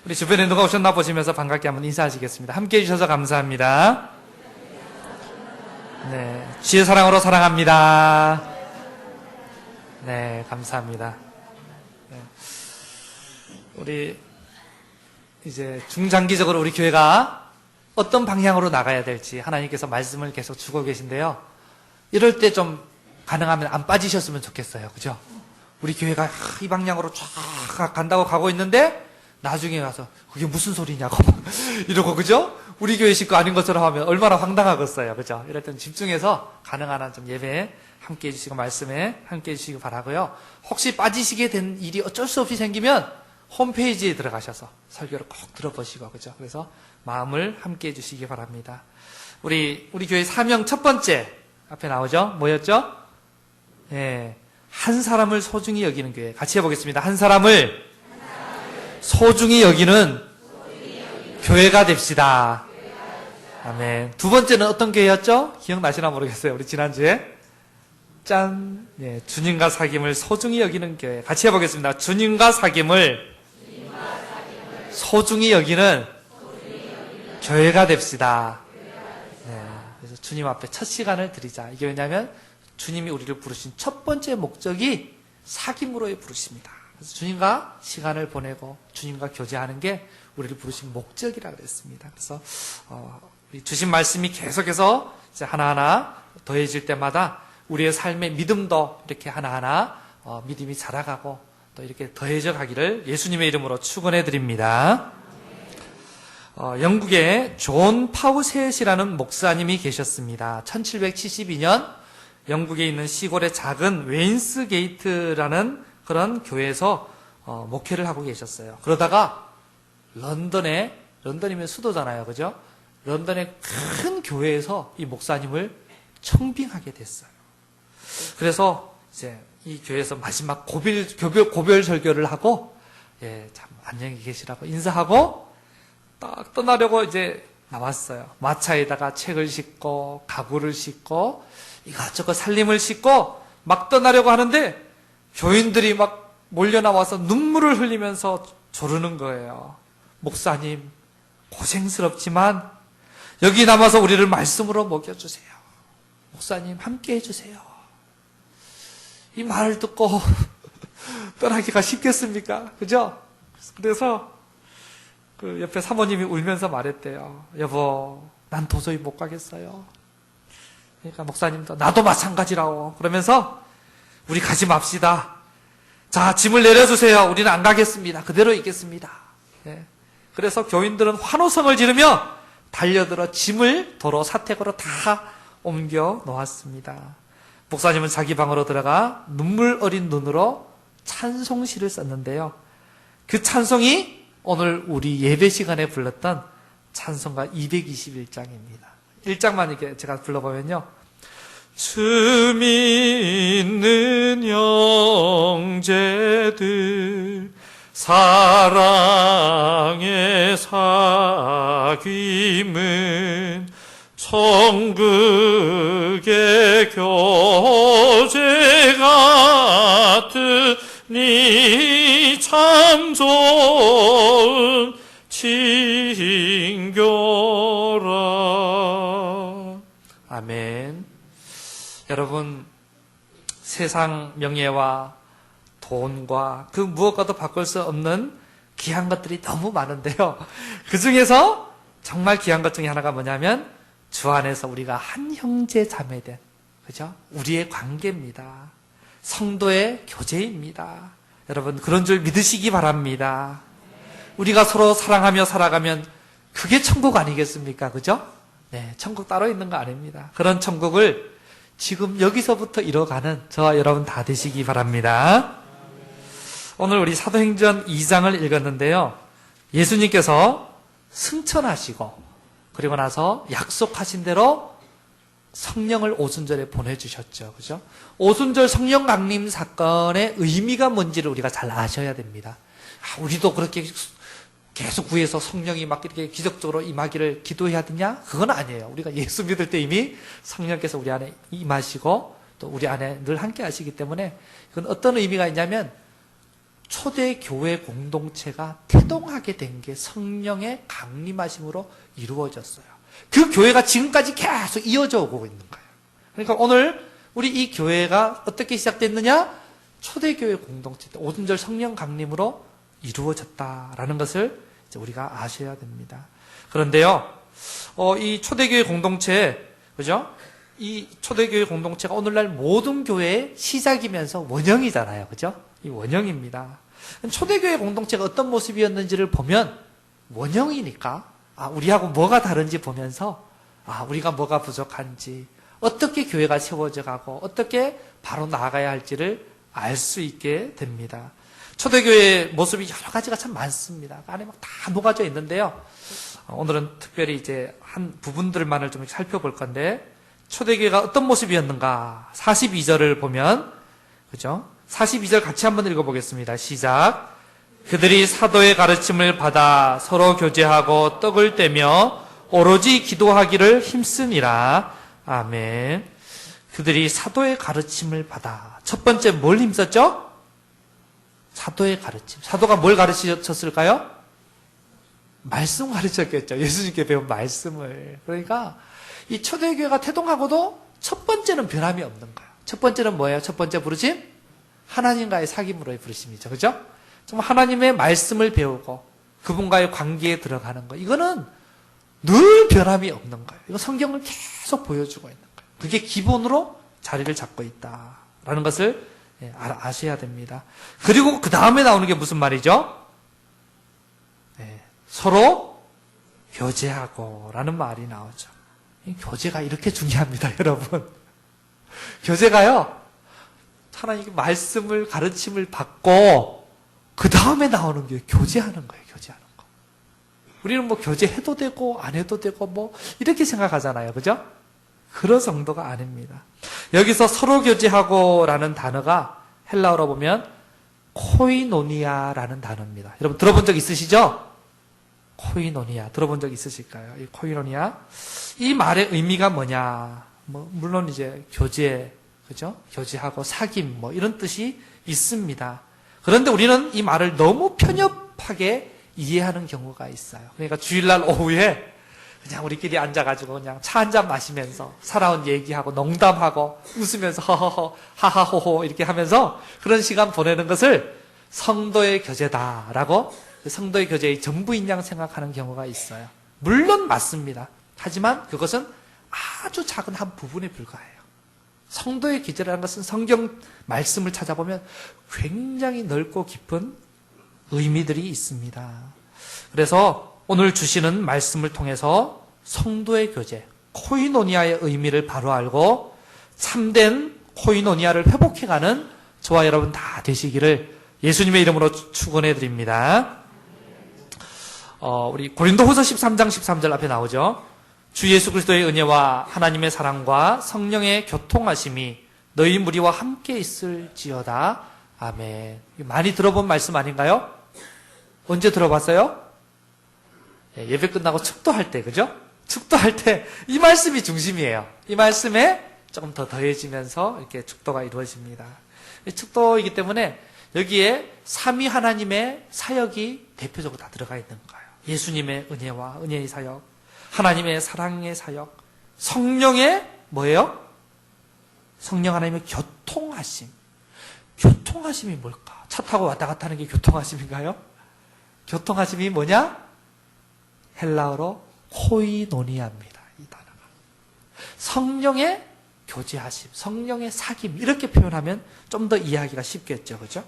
우리 주변에 누가 오셨나 보시면서 반갑게 한번 인사하시겠습니다. 함께 해주셔서 감사합니다. 네, 주의 사랑으로 사랑합니다. 네, 감사합니다. 네. 우리 이제 중장기적으로 우리 교회가 어떤 방향으로 나가야 될지 하나님께서 말씀을 계속 주고 계신데요. 이럴 때 좀 가능하면 안 빠지셨으면 좋겠어요. 그죠? 우리 교회가 이 방향으로 쫙 간다고 가고 있는데 나중에 가서 그게 무슨 소리냐고 이러고, 그죠? 우리 교회 식구 아닌 것처럼 하면 얼마나 황당하겠어요. 그죠? 이럴 때는 집중해서 가능한 한 좀 예배에 함께 해주시고 말씀에 함께 해주시기 바라고요. 혹시 빠지시게 된 일이 어쩔 수 없이 생기면 홈페이지에 들어가셔서 설교를 꼭 들어보시고, 그죠? 그래서 마음을 함께 해주시기 바랍니다. 우리 교회 사명 첫 번째 앞에 나오죠? 뭐였죠? 예, 한 사람을 소중히 여기는 교회. 같이 해보겠습니다. 한 사람을 소중히 여기는 교회가 됩시다. 아멘. 두 번째는 어떤 교회였죠? 기억나시나 모르겠어요. 우리 지난주에 짠, 예, 주님과 사귐을 소중히 여기는 교회. 같이 해보겠습니다. 주님과 사귐을 소중히 여기는 교회가 됩시다. 네, 그래서 주님 앞에 첫 시간을 드리자. 이게 왜냐하면 주님이 우리를 부르신 첫 번째 목적이 사귐으로의 부르십니다. 그래서 주님과 시간을 보내고 주님과 교제하는 게 우리를 부르신 목적이라 그랬습니다. 그래서 우리 주신 말씀이 계속해서 이제 하나하나 더해질 때마다 우리의 삶의 믿음도 이렇게 하나하나 믿음이 자라가고 또 이렇게 더해져 가기를 예수님의 이름으로 축원해 드립니다. 영국에 존 파우셋이라는 목사님이 계셨습니다. 1772년 영국에 있는 시골의 작은 웨인스게이트라는 그런 교회에서 목회를 하고 계셨어요. 그러다가 런던이면 수도잖아요. 그죠? 런던의 큰 교회에서 이 목사님을 청빙하게 됐어요. 그래서 이제 이 교회에서 마지막 고별 설교를 하고, 예, 참 안녕히 계시라고 인사하고 딱 떠나려고 이제 나왔어요. 마차에다가 책을 싣고 가구를 싣고 이것저것 살림을 싣고 막 떠나려고 하는데 교인들이 막 몰려 나와서 눈물을 흘리면서 조르는 거예요. 목사님, 고생스럽지만 여기 남아서 우리를 말씀으로 먹여주세요. 목사님, 함께 해주세요. 이 말을 듣고 떠나기가 쉽겠습니까? 그죠? 그래서 그 옆에 사모님이 울면서 말했대요. 여보, 난 도저히 못 가겠어요. 그러니까 목사님도 나도 마찬가지라고 그러면서 우리 가지 맙시다. 자, 짐을 내려주세요. 우리는 안 가겠습니다. 그대로 있겠습니다. 네. 그래서 교인들은 환호성을 지르며 달려들어 짐을 도로 사택으로 다 옮겨 놓았습니다. 목사님은 자기 방으로 들어가 눈물 어린 눈으로 찬송시를 썼는데요. 그 찬송이 오늘 우리 예배 시간에 불렀던 찬송가 221장입니다. 1장만 이렇게 제가 불러보면요. 주 믿는 형제들 사랑의 사귐은 천국의 교제 같으니 참 좋은 친교라. 아멘. 여러분, 세상 명예와 돈과 그 무엇과도 바꿀 수 없는 귀한 것들이 너무 많은데요. 그 중에서 정말 귀한 것 중에 하나가 뭐냐면 주 안에서 우리가 한 형제 자매된, 그죠? 우리의 관계입니다. 성도의 교제입니다. 여러분, 그런 줄 믿으시기 바랍니다. 우리가 서로 사랑하며 살아가면 그게 천국 아니겠습니까? 그죠? 네, 천국 따로 있는 거 아닙니다. 그런 천국을 지금 여기서부터 이뤄가는 저와 여러분 다 되시기 바랍니다. 오늘 우리 사도행전 2장을 읽었는데요. 예수님께서 승천하시고 그리고 나서 약속하신 대로 성령을 오순절에 보내주셨죠. 그죠? 오순절 성령 강림 사건의 의미가 뭔지를 우리가 잘 아셔야 됩니다. 우리도 그렇게 계속 구해서 성령이 막 이렇게 기적적으로 임하기를 기도해야 되냐? 그건 아니에요. 우리가 예수 믿을 때 이미 성령께서 우리 안에 임하시고 또 우리 안에 늘 함께 하시기 때문에 그건 어떤 의미가 있냐면 초대교회 공동체가 태동하게 된 게 성령의 강림하심으로 이루어졌어요. 그 교회가 지금까지 계속 이어져 오고 있는 거예요. 그러니까 오늘 우리 이 교회가 어떻게 시작됐느냐? 초대교회 공동체, 오순절 성령 강림으로 이루어졌다라는 것을 이제 우리가 아셔야 됩니다. 그런데요, 이 초대교회 공동체, 그죠? 이 초대교회 공동체가 오늘날 모든 교회의 시작이면서 원형이잖아요. 그죠? 이 원형입니다. 초대교회 공동체가 어떤 모습이었는지를 보면 원형이니까, 우리하고 뭐가 다른지 보면서, 우리가 뭐가 부족한지, 어떻게 교회가 세워져 가고, 어떻게 바로 나아가야 할지를 알 수 있게 됩니다. 초대교회의 모습이 여러 가지가 참 많습니다. 안에 막 다 녹아져 있는데요. 오늘은 특별히 이제 한 부분들만을 좀 살펴볼 건데, 초대교회가 어떤 모습이었는가? 42절을 보면, 그죠? 42절 같이 한번 읽어보겠습니다. 시작. 그들이 사도의 가르침을 받아 서로 교제하고 떡을 떼며 오로지 기도하기를 힘쓰니라. 아멘. 그들이 사도의 가르침을 받아. 첫 번째 뭘 힘썼죠? 사도의 가르침. 사도가 뭘 가르치셨을까요? 말씀 가르쳤겠죠. 예수님께 배운 말씀을. 그러니까 이 초대교회가 태동하고도 첫 번째는 변함이 없는 거예요. 첫 번째는 뭐예요? 첫 번째 부르심? 하나님과의 사귐으로의 부르심이죠. 그죠? 정말 하나님의 말씀을 배우고 그분과의 관계에 들어가는 거. 이거는 늘 변함이 없는 거예요. 이거 성경을 계속 보여주고 있는 거예요. 그게 기본으로 자리를 잡고 있다라는 것을 아셔야 됩니다. 그리고 그 다음에 나오는 게 무슨 말이죠? 서로 교제하고 라는 말이 나오죠. 교제가 이렇게 중요합니다, 여러분. 교제가요, 하나님의 말씀을, 가르침을 받고, 그 다음에 나오는 게 교제하는 거예요, 교제하는 거. 우리는 뭐 교제해도 되고, 안 해도 되고, 뭐, 이렇게 생각하잖아요, 그죠? 그런 정도가 아닙니다. 여기서 서로 교제하고 라는 단어가 헬라어로 보면, 코이노니아라는 단어입니다. 여러분 들어본 적 있으시죠? 코이노니아 들어본 적 있으실까요? 이 코이노니아, 이 말의 의미가 뭐냐? 물론 이제 교제, 그죠? 교제하고 사귐 뭐 이런 뜻이 있습니다. 그런데 우리는 이 말을 너무 편협하게 이해하는 경우가 있어요. 그러니까 주일날 오후에 그냥 우리끼리 앉아가지고 그냥 차 한잔 마시면서 살아온 얘기하고 농담하고 웃으면서 허허허 하하호호 이렇게 하면서 그런 시간 보내는 것을 성도의 교제다라고, 성도의 교제의 전부인 양 생각하는 경우가 있어요. 물론 맞습니다. 하지만 그것은 아주 작은 한 부분에 불과해요. 성도의 교제라는 것은 성경 말씀을 찾아보면 굉장히 넓고 깊은 의미들이 있습니다. 그래서 오늘 주시는 말씀을 통해서 성도의 교제, 코이노니아의 의미를 바로 알고 참된 코이노니아를 회복해가는 저와 여러분 다 되시기를 예수님의 이름으로 축원해 드립니다. 우리 고린도후서 13장 13절 앞에 나오죠. 주 예수 그리스도의 은혜와 하나님의 사랑과 성령의 교통하심이 너희 무리와 함께 있을지어다. 아멘. 많이 들어본 말씀 아닌가요? 언제 들어봤어요? 예배 끝나고 축도할 때, 그죠? 축도할 때 이 말씀이 중심이에요. 이 말씀에 조금 더 더해지면서 이렇게 축도가 이루어집니다. 축도이기 때문에 여기에 삼위 하나님의 사역이 대표적으로 다 들어가 있는 거예요. 예수님의 은혜와 은혜의 사역, 하나님의 사랑의 사역, 성령의 뭐예요? 성령 하나님의 교통하심. 교통하심이 뭘까? 차 타고 왔다 갔다 하는 게 교통하심인가요? 교통하심이 뭐냐? 헬라어로 코이노니아입니다. 이 단어가. 성령의 교제하심, 성령의 사귐 이렇게 표현하면 좀 더 이해하기가 쉽겠죠. 그죠?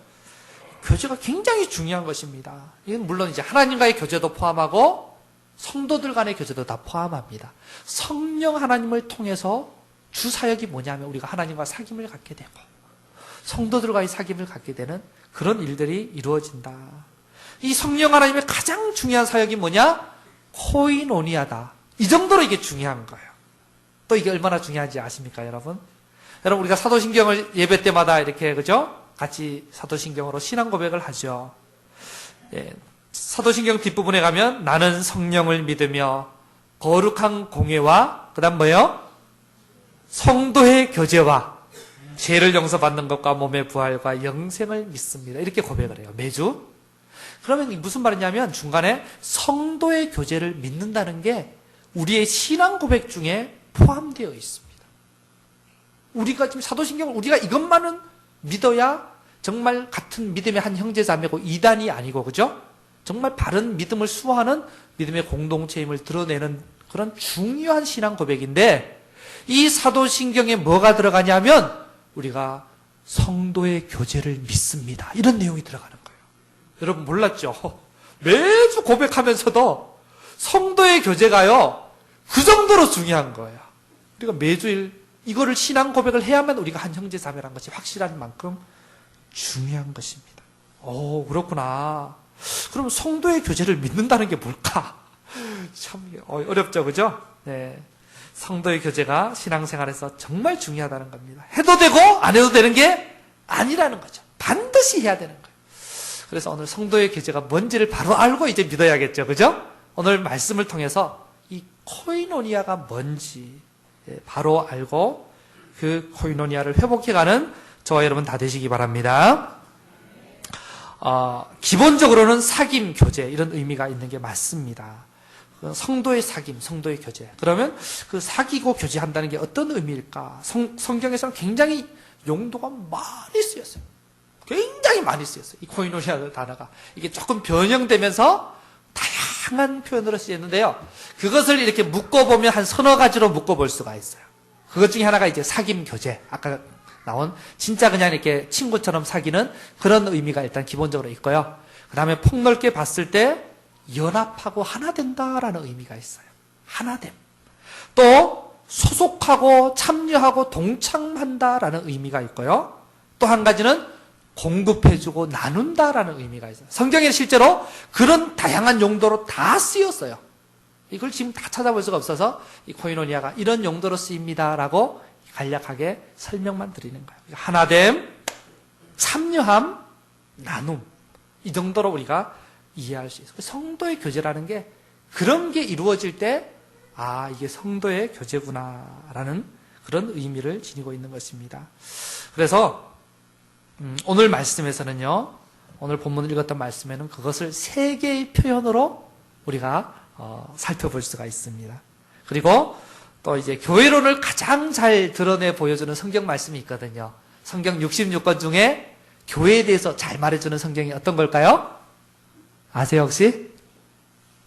교제가 굉장히 중요한 것입니다. 이건 물론 이제 하나님과의 교제도 포함하고 성도들 간의 교제도 다 포함합니다. 성령 하나님을 통해서 주 사역이 뭐냐면 우리가 하나님과 사귐을 갖게 되고 성도들과의 사귐을 갖게 되는 그런 일들이 이루어진다. 이 성령 하나님의 가장 중요한 사역이 뭐냐? 코이노니아다. 이 정도로 이게 중요한 거예요. 또 이게 얼마나 중요한지 아십니까, 여러분? 여러분, 우리가 사도신경을 예배 때마다 이렇게, 그죠? 같이 사도신경으로 신앙 고백을 하죠. 예, 사도신경 뒷부분에 가면 나는 성령을 믿으며 거룩한 공예와, 그 다음 뭐예요? 성도의 교제와 죄를 용서받는 것과 몸의 부활과 영생을 믿습니다. 이렇게 고백을 해요. 매주. 그러면 무슨 말이냐면 중간에 성도의 교제를 믿는다는 게 우리의 신앙 고백 중에 포함되어 있습니다. 우리가 지금 사도신경을 우리가 이것만은 믿어야 정말 같은 믿음의 한 형제자매고 이단이 아니고, 그죠? 정말 바른 믿음을 수호하는 믿음의 공동체임을 드러내는 그런 중요한 신앙 고백인데, 이 사도신경에 뭐가 들어가냐면 우리가 성도의 교제를 믿습니다. 이런 내용이 들어가는 거예요. 여러분 몰랐죠? 매주 고백하면서도 성도의 교제가요, 그 정도로 중요한 거예요. 우리가 매주일 이거를 신앙 고백을 해야만 우리가 한 형제 자매란 것이 확실한 만큼 중요한 것입니다. 오, 그렇구나. 그럼 성도의 교제를 믿는다는 게 뭘까? 참 어렵죠, 그죠? 네. 성도의 교제가 신앙생활에서 정말 중요하다는 겁니다. 해도 되고 안 해도 되는 게 아니라는 거죠. 반드시 해야 되는 거예요. 그래서 오늘 성도의 교제가 뭔지를 바로 알고 이제 믿어야겠죠, 그죠? 오늘 말씀을 통해서 이 코이노니아가 뭔지 바로 알고 그 코이노니아를 회복해가는 저와 여러분 다 되시기 바랍니다. 기본적으로는 사귐, 교제 이런 의미가 있는 게 맞습니다. 성도의 사귐, 성도의 교제. 그러면 그 사귀고 교제한다는 게 어떤 의미일까? 성경에서는 굉장히 용도가 많이 쓰였어요. 굉장히 많이 쓰였어요. 이 코이노니아 단어가. 이게 조금 변형되면서 다양한 표현으로 쓰였는데요. 그것을 이렇게 묶어보면 한 서너 가지로 묶어볼 수가 있어요. 그것 중에 하나가 이제 사귐, 교제. 아까 나온 진짜 그냥 이렇게 친구처럼 사귀는 그런 의미가 일단 기본적으로 있고요. 그 다음에 폭넓게 봤을 때 연합하고 하나 된다라는 의미가 있어요. 하나됨. 또 소속하고 참여하고 동참한다라는 의미가 있고요. 또 한 가지는 공급해주고 나눈다라는 의미가 있어요. 성경에 실제로 그런 다양한 용도로 다 쓰였어요. 이걸 지금 다 찾아볼 수가 없어서 이 코이노니아가 이런 용도로 쓰입니다라고 간략하게 설명만 드리는 거예요. 하나됨, 참여함, 나눔. 이 정도로 우리가 이해할 수 있어요. 성도의 교제라는 게 그런 게 이루어질 때 이게 성도의 교제구나라는 그런 의미를 지니고 있는 것입니다. 그래서 오늘 말씀에서는요, 오늘 본문을 읽었던 말씀에는 그것을 세 개의 표현으로 우리가 살펴볼 수가 있습니다. 그리고 또 이제 교회론을 가장 잘 드러내 보여주는 성경 말씀이 있거든요. 성경 66권 중에 교회에 대해서 잘 말해주는 성경이 어떤 걸까요? 아세요 혹시?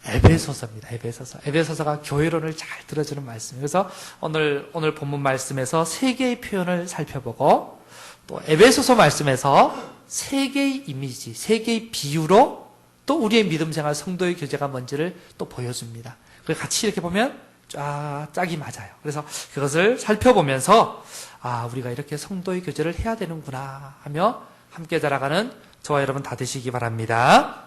에베소서입니다. 에베소서. 에베소서가 교회론을 잘 들어주는 말씀이에요. 그래서 오늘 본문 말씀에서 세 개의 표현을 살펴보고 또 에베소서 말씀에서 세 개의 이미지, 세 개의 비유로 또 우리의 믿음 생활 성도의 교제가 뭔지를 또 보여줍니다. 그래서 같이 이렇게 보면 짝이 맞아요. 그래서 그것을 살펴보면서 우리가 이렇게 성도의 교제를 해야 되는구나 하며 함께 자라가는 저와 여러분 다 되시기 바랍니다.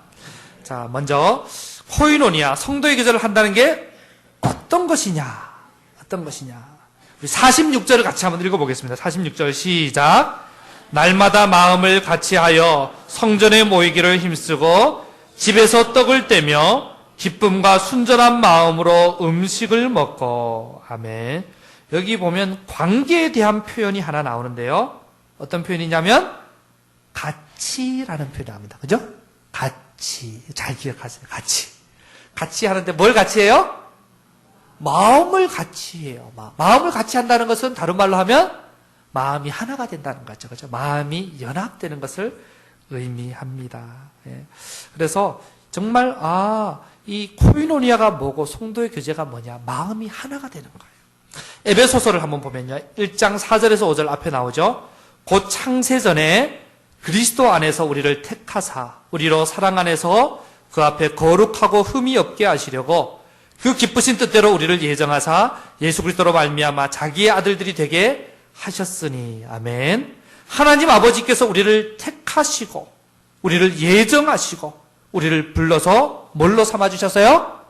자, 먼저 코이노니아, 성도의 교제를 한다는 게 어떤 것이냐? 어떤 것이냐? 우리 46절을 같이 한번 읽어보겠습니다. 46절 시작. 날마다 마음을 같이하여 성전에 모이기를 힘쓰고 집에서 떡을 떼며 기쁨과 순전한 마음으로 음식을 먹고. 아멘. 여기 보면 관계에 대한 표현이 하나 나오는데요. 어떤 표현이냐면 같이라는 표현이 나옵니다. 그죠? 같이. 잘 기억하세요. 같이 하는데 뭘 같이 해요? 마음을 같이 해요. 마음을 같이 한다는 것은 다른 말로 하면 마음이 하나가 된다는 거죠. 그죠? 마음이 연합되는 것을 의미합니다. 예. 그래서 정말 이 코이노니아가 뭐고 성도의 교제가 뭐냐? 마음이 하나가 되는 거예요. 에베소서를 한번 보면요. 1장 4절에서 5절 앞에 나오죠. 곧 창세전에 그리스도 안에서 우리를 택하사 우리로 사랑 안에서 그 앞에 거룩하고 흠이 없게 하시려고 그 기쁘신 뜻대로 우리를 예정하사 예수 그리스도로 말미암아 자기의 아들들이 되게 하셨으니. 아멘. 하나님 아버지께서 우리를 택하시고 우리를 예정하시고 우리를 불러서 뭘로 삼아주셨어요?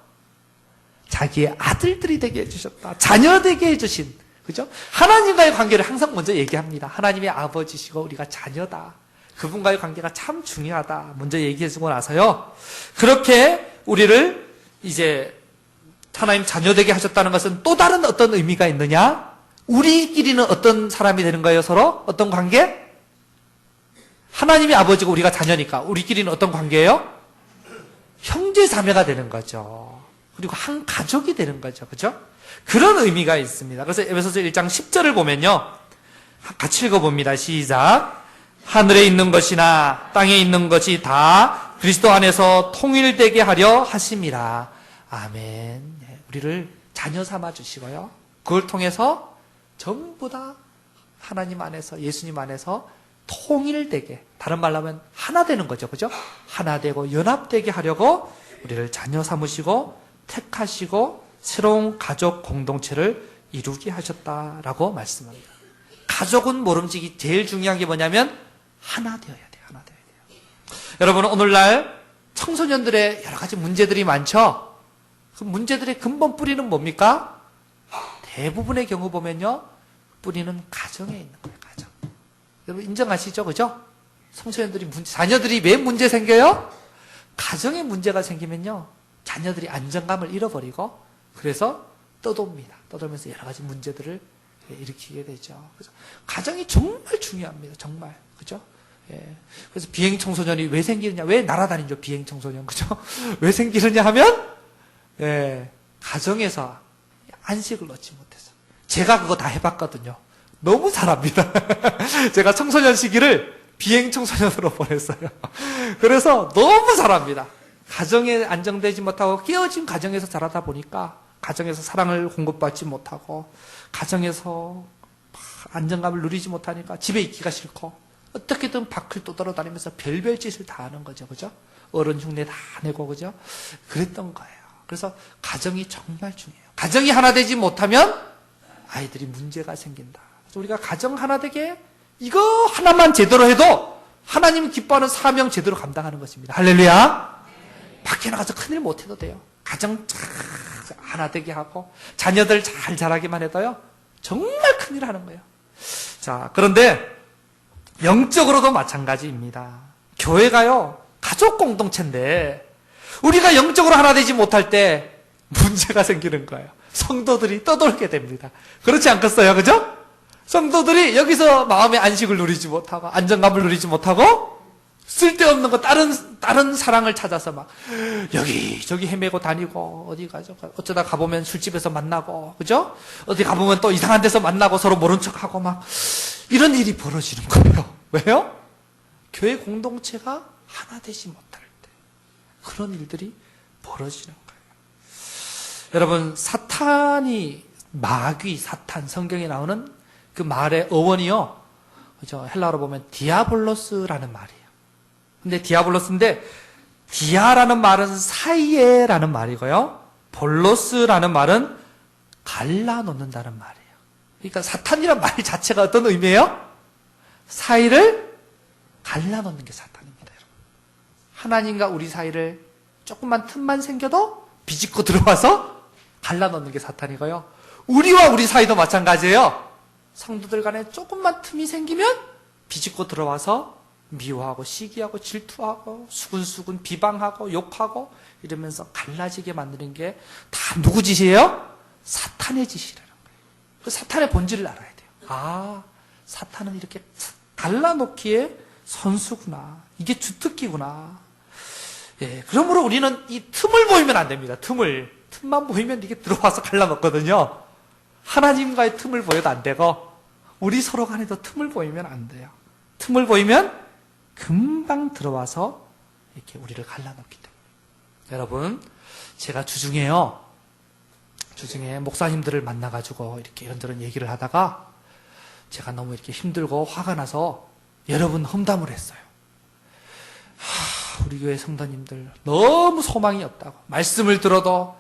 자기의 아들들이 되게 해주셨다. 자녀 되게 해주신. 그죠? 하나님과의 관계를 항상 먼저 얘기합니다. 하나님의 아버지시고 우리가 자녀다. 그분과의 관계가 참 중요하다. 먼저 얘기해주고 나서요. 그렇게 우리를 이제 하나님 자녀 되게 하셨다는 것은 또 다른 어떤 의미가 있느냐? 우리끼리는 어떤 사람이 되는 거예요? 서로? 어떤 관계? 하나님이 아버지고 우리가 자녀니까 우리끼리는 어떤 관계예요? 형제 자매가 되는 거죠. 그리고 한 가족이 되는 거죠. 그죠? 그런 의미가 있습니다. 그래서 에베소서 1장 10절을 보면요. 같이 읽어봅니다. 시작. 하늘에 있는 것이나 땅에 있는 것이 다 그리스도 안에서 통일되게 하려 하심이라. 아멘. 우리를 자녀 삼아 주시고요. 그걸 통해서 전부 다 하나님 안에서, 예수님 안에서 통일되게, 다른 말로 하면 하나 되는 거죠. 그죠? 하나 되고 연합되게 하려고 우리를 자녀 삼으시고 택하시고 새로운 가족 공동체를 이루게 하셨다라고 말씀합니다. 가족은 모름지기 제일 중요한 게 뭐냐면 하나 되어야 돼요. 하나 되어야 돼요. 여러분, 오늘날 청소년들의 여러 가지 문제들이 많죠? 그 문제들의 근본 뿌리는 뭡니까? 대부분의 경우 보면요, 뿌리는 가정에 있는 거예요. 가정. 여러분 인정하시죠? 그죠? 청소년들이 자녀들이 왜 문제 생겨요? 가정에 문제가 생기면요, 자녀들이 안정감을 잃어버리고 그래서 떠돕니다. 떠돌면서 여러 가지 문제들을 일으키게 되죠. 그래서 가정이 정말 중요합니다. 정말. 그죠? 예. 그래서 비행 청소년이 왜 생기느냐? 왜 날아다니죠? 비행 청소년. 그죠? 왜 생기느냐 하면, 예, 가정에서 안식을 얻지 못해서. 제가 그거 다 해봤거든요. 너무 잘합니다. 제가 청소년 시기를 비행 청소년으로 보냈어요. 그래서 너무 잘합니다. 가정에 안정되지 못하고 깨어진 가정에서 자라다 보니까 가정에서 사랑을 공급받지 못하고 가정에서 안정감을 누리지 못하니까 집에 있기가 싫고 어떻게든 밖을 떠돌아다니면서 별별 짓을 다 하는 거죠. 그죠? 어른 흉내 다 내고, 그죠? 그랬던 거예요. 그래서 가정이 정말 중요해요. 가정이 하나 되지 못하면 아이들이 문제가 생긴다. 그래서 우리가 가정 하나 되게 이거 하나만 제대로 해도 하나님이 기뻐하는 사명 제대로 감당하는 것입니다. 할렐루야. 밖에 나가서 큰일 못해도 돼요. 가정 잘 하나 되게 하고 자녀들 잘 자라기만 해도요, 정말 큰일 하는 거예요. 자, 그런데 영적으로도 마찬가지입니다. 교회가요, 가족 공동체인데 우리가 영적으로 하나 되지 못할 때 문제가 생기는 거예요. 성도들이 떠돌게 됩니다. 그렇지 않겠어요? 그죠? 성도들이 여기서 마음의 안식을 누리지 못하고 안정감을 누리지 못하고 쓸데없는 거 다른 사랑을 찾아서 막 여기저기 헤매고 다니고 어디 가죠? 어쩌다 가보면 술집에서 만나고, 그죠? 어디 가보면 또 이상한 데서 만나고 서로 모른 척하고 막 이런 일이 벌어지는 거예요. 왜요? 교회 공동체가 하나 되지 못할 때 그런 일들이 벌어지는 거예요. 여러분, 사탄이, 마귀, 사탄, 성경에 나오는 그 말의 어원이요, 그죠? 헬라어로 보면 디아볼로스라는 말이에요. 근데 디아볼로스인데 디아라는 말은 사이에라는 말이고요, 볼로스라는 말은 갈라놓는다는 말이에요. 그러니까 사탄이란 말 자체가 어떤 의미예요? 사이를 갈라놓는 게 사탄입니다. 여러분. 하나님과 우리 사이를 조금만 틈만 생겨도 비집고 들어와서 갈라놓는 게 사탄이고요, 우리와 우리 사이도 마찬가지예요. 성도들 간에 조금만 틈이 생기면 비집고 들어와서 미워하고 시기하고 질투하고 수근수근 비방하고 욕하고 이러면서 갈라지게 만드는 게 다 누구 짓이에요? 사탄의 짓이라는 거예요. 그 사탄의 본질을 알아야 돼요. 아, 사탄은 이렇게 갈라놓기에 선수구나. 이게 주특기구나. 예, 그러므로 우리는 이 틈을 보이면 안 됩니다. 틈만 보이면 이게 들어와서 갈라놓거든요. 하나님과의 틈을 보여도 안 되고 우리 서로 간에도 틈을 보이면 안 돼요. 틈을 보이면 금방 들어와서 이렇게 우리를 갈라놓기 때문에. 여러분, 제가 주중에 목사님들을 만나가지고 이렇게 이런저런 얘기를 하다가 제가 너무 이렇게 힘들고 화가 나서 여러분 험담을 했어요. 우리 교회 성도님들 너무 소망이 없다고, 말씀을 들어도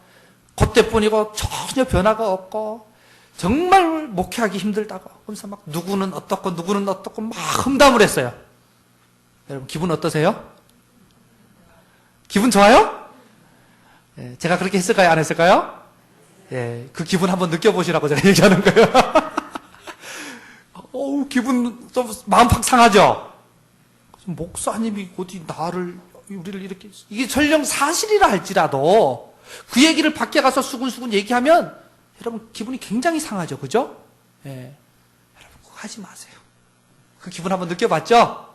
그때뿐이고 전혀 변화가 없고 정말 목회하기 힘들다고, 그래서 막 누구는 어떻고 막 험담을 했어요. 여러분 기분 어떠세요? 기분 좋아요? 예, 제가 그렇게 했을까요? 안 했을까요? 예, 그 기분 한번 느껴보시라고 제가 얘기하는 거예요. 기분 좀 마음 팍 상하죠? 목사님이 어디 우리를 이렇게, 이게 설령 사실이라 할지라도 그 얘기를 밖에 가서 수근수근 얘기하면 여러분 기분이 굉장히 상하죠. 그죠? 여러분 그거 하지 마세요. 그 기분 한번 느껴봤죠?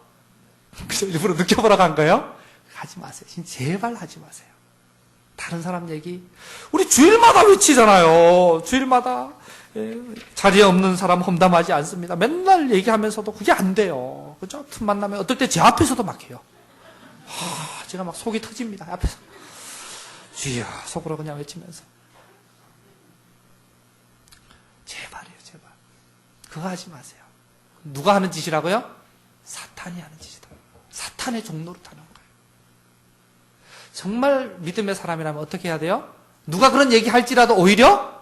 그래서 일부러 느껴보러 간 거예요? 하지 마세요. 제발 하지 마세요. 다른 사람 얘기 우리 주일마다 외치잖아요. 주일마다 자리에 없는 사람 험담하지 않습니다. 맨날 얘기하면서도 그게 안 돼요. 그죠? 틈만 나면 어떨 때 제 앞에서도 막 해요. 제가 막 속이 터집니다. 앞에서 주여 속으로 그냥 외치면서 제발이에요. 제발 그거 하지 마세요. 누가 하는 짓이라고요? 사탄이 하는 짓이다. 사탄의 종로로 타는 거예요. 정말 믿음의 사람이라면 어떻게 해야 돼요? 누가 그런 얘기 할지라도 오히려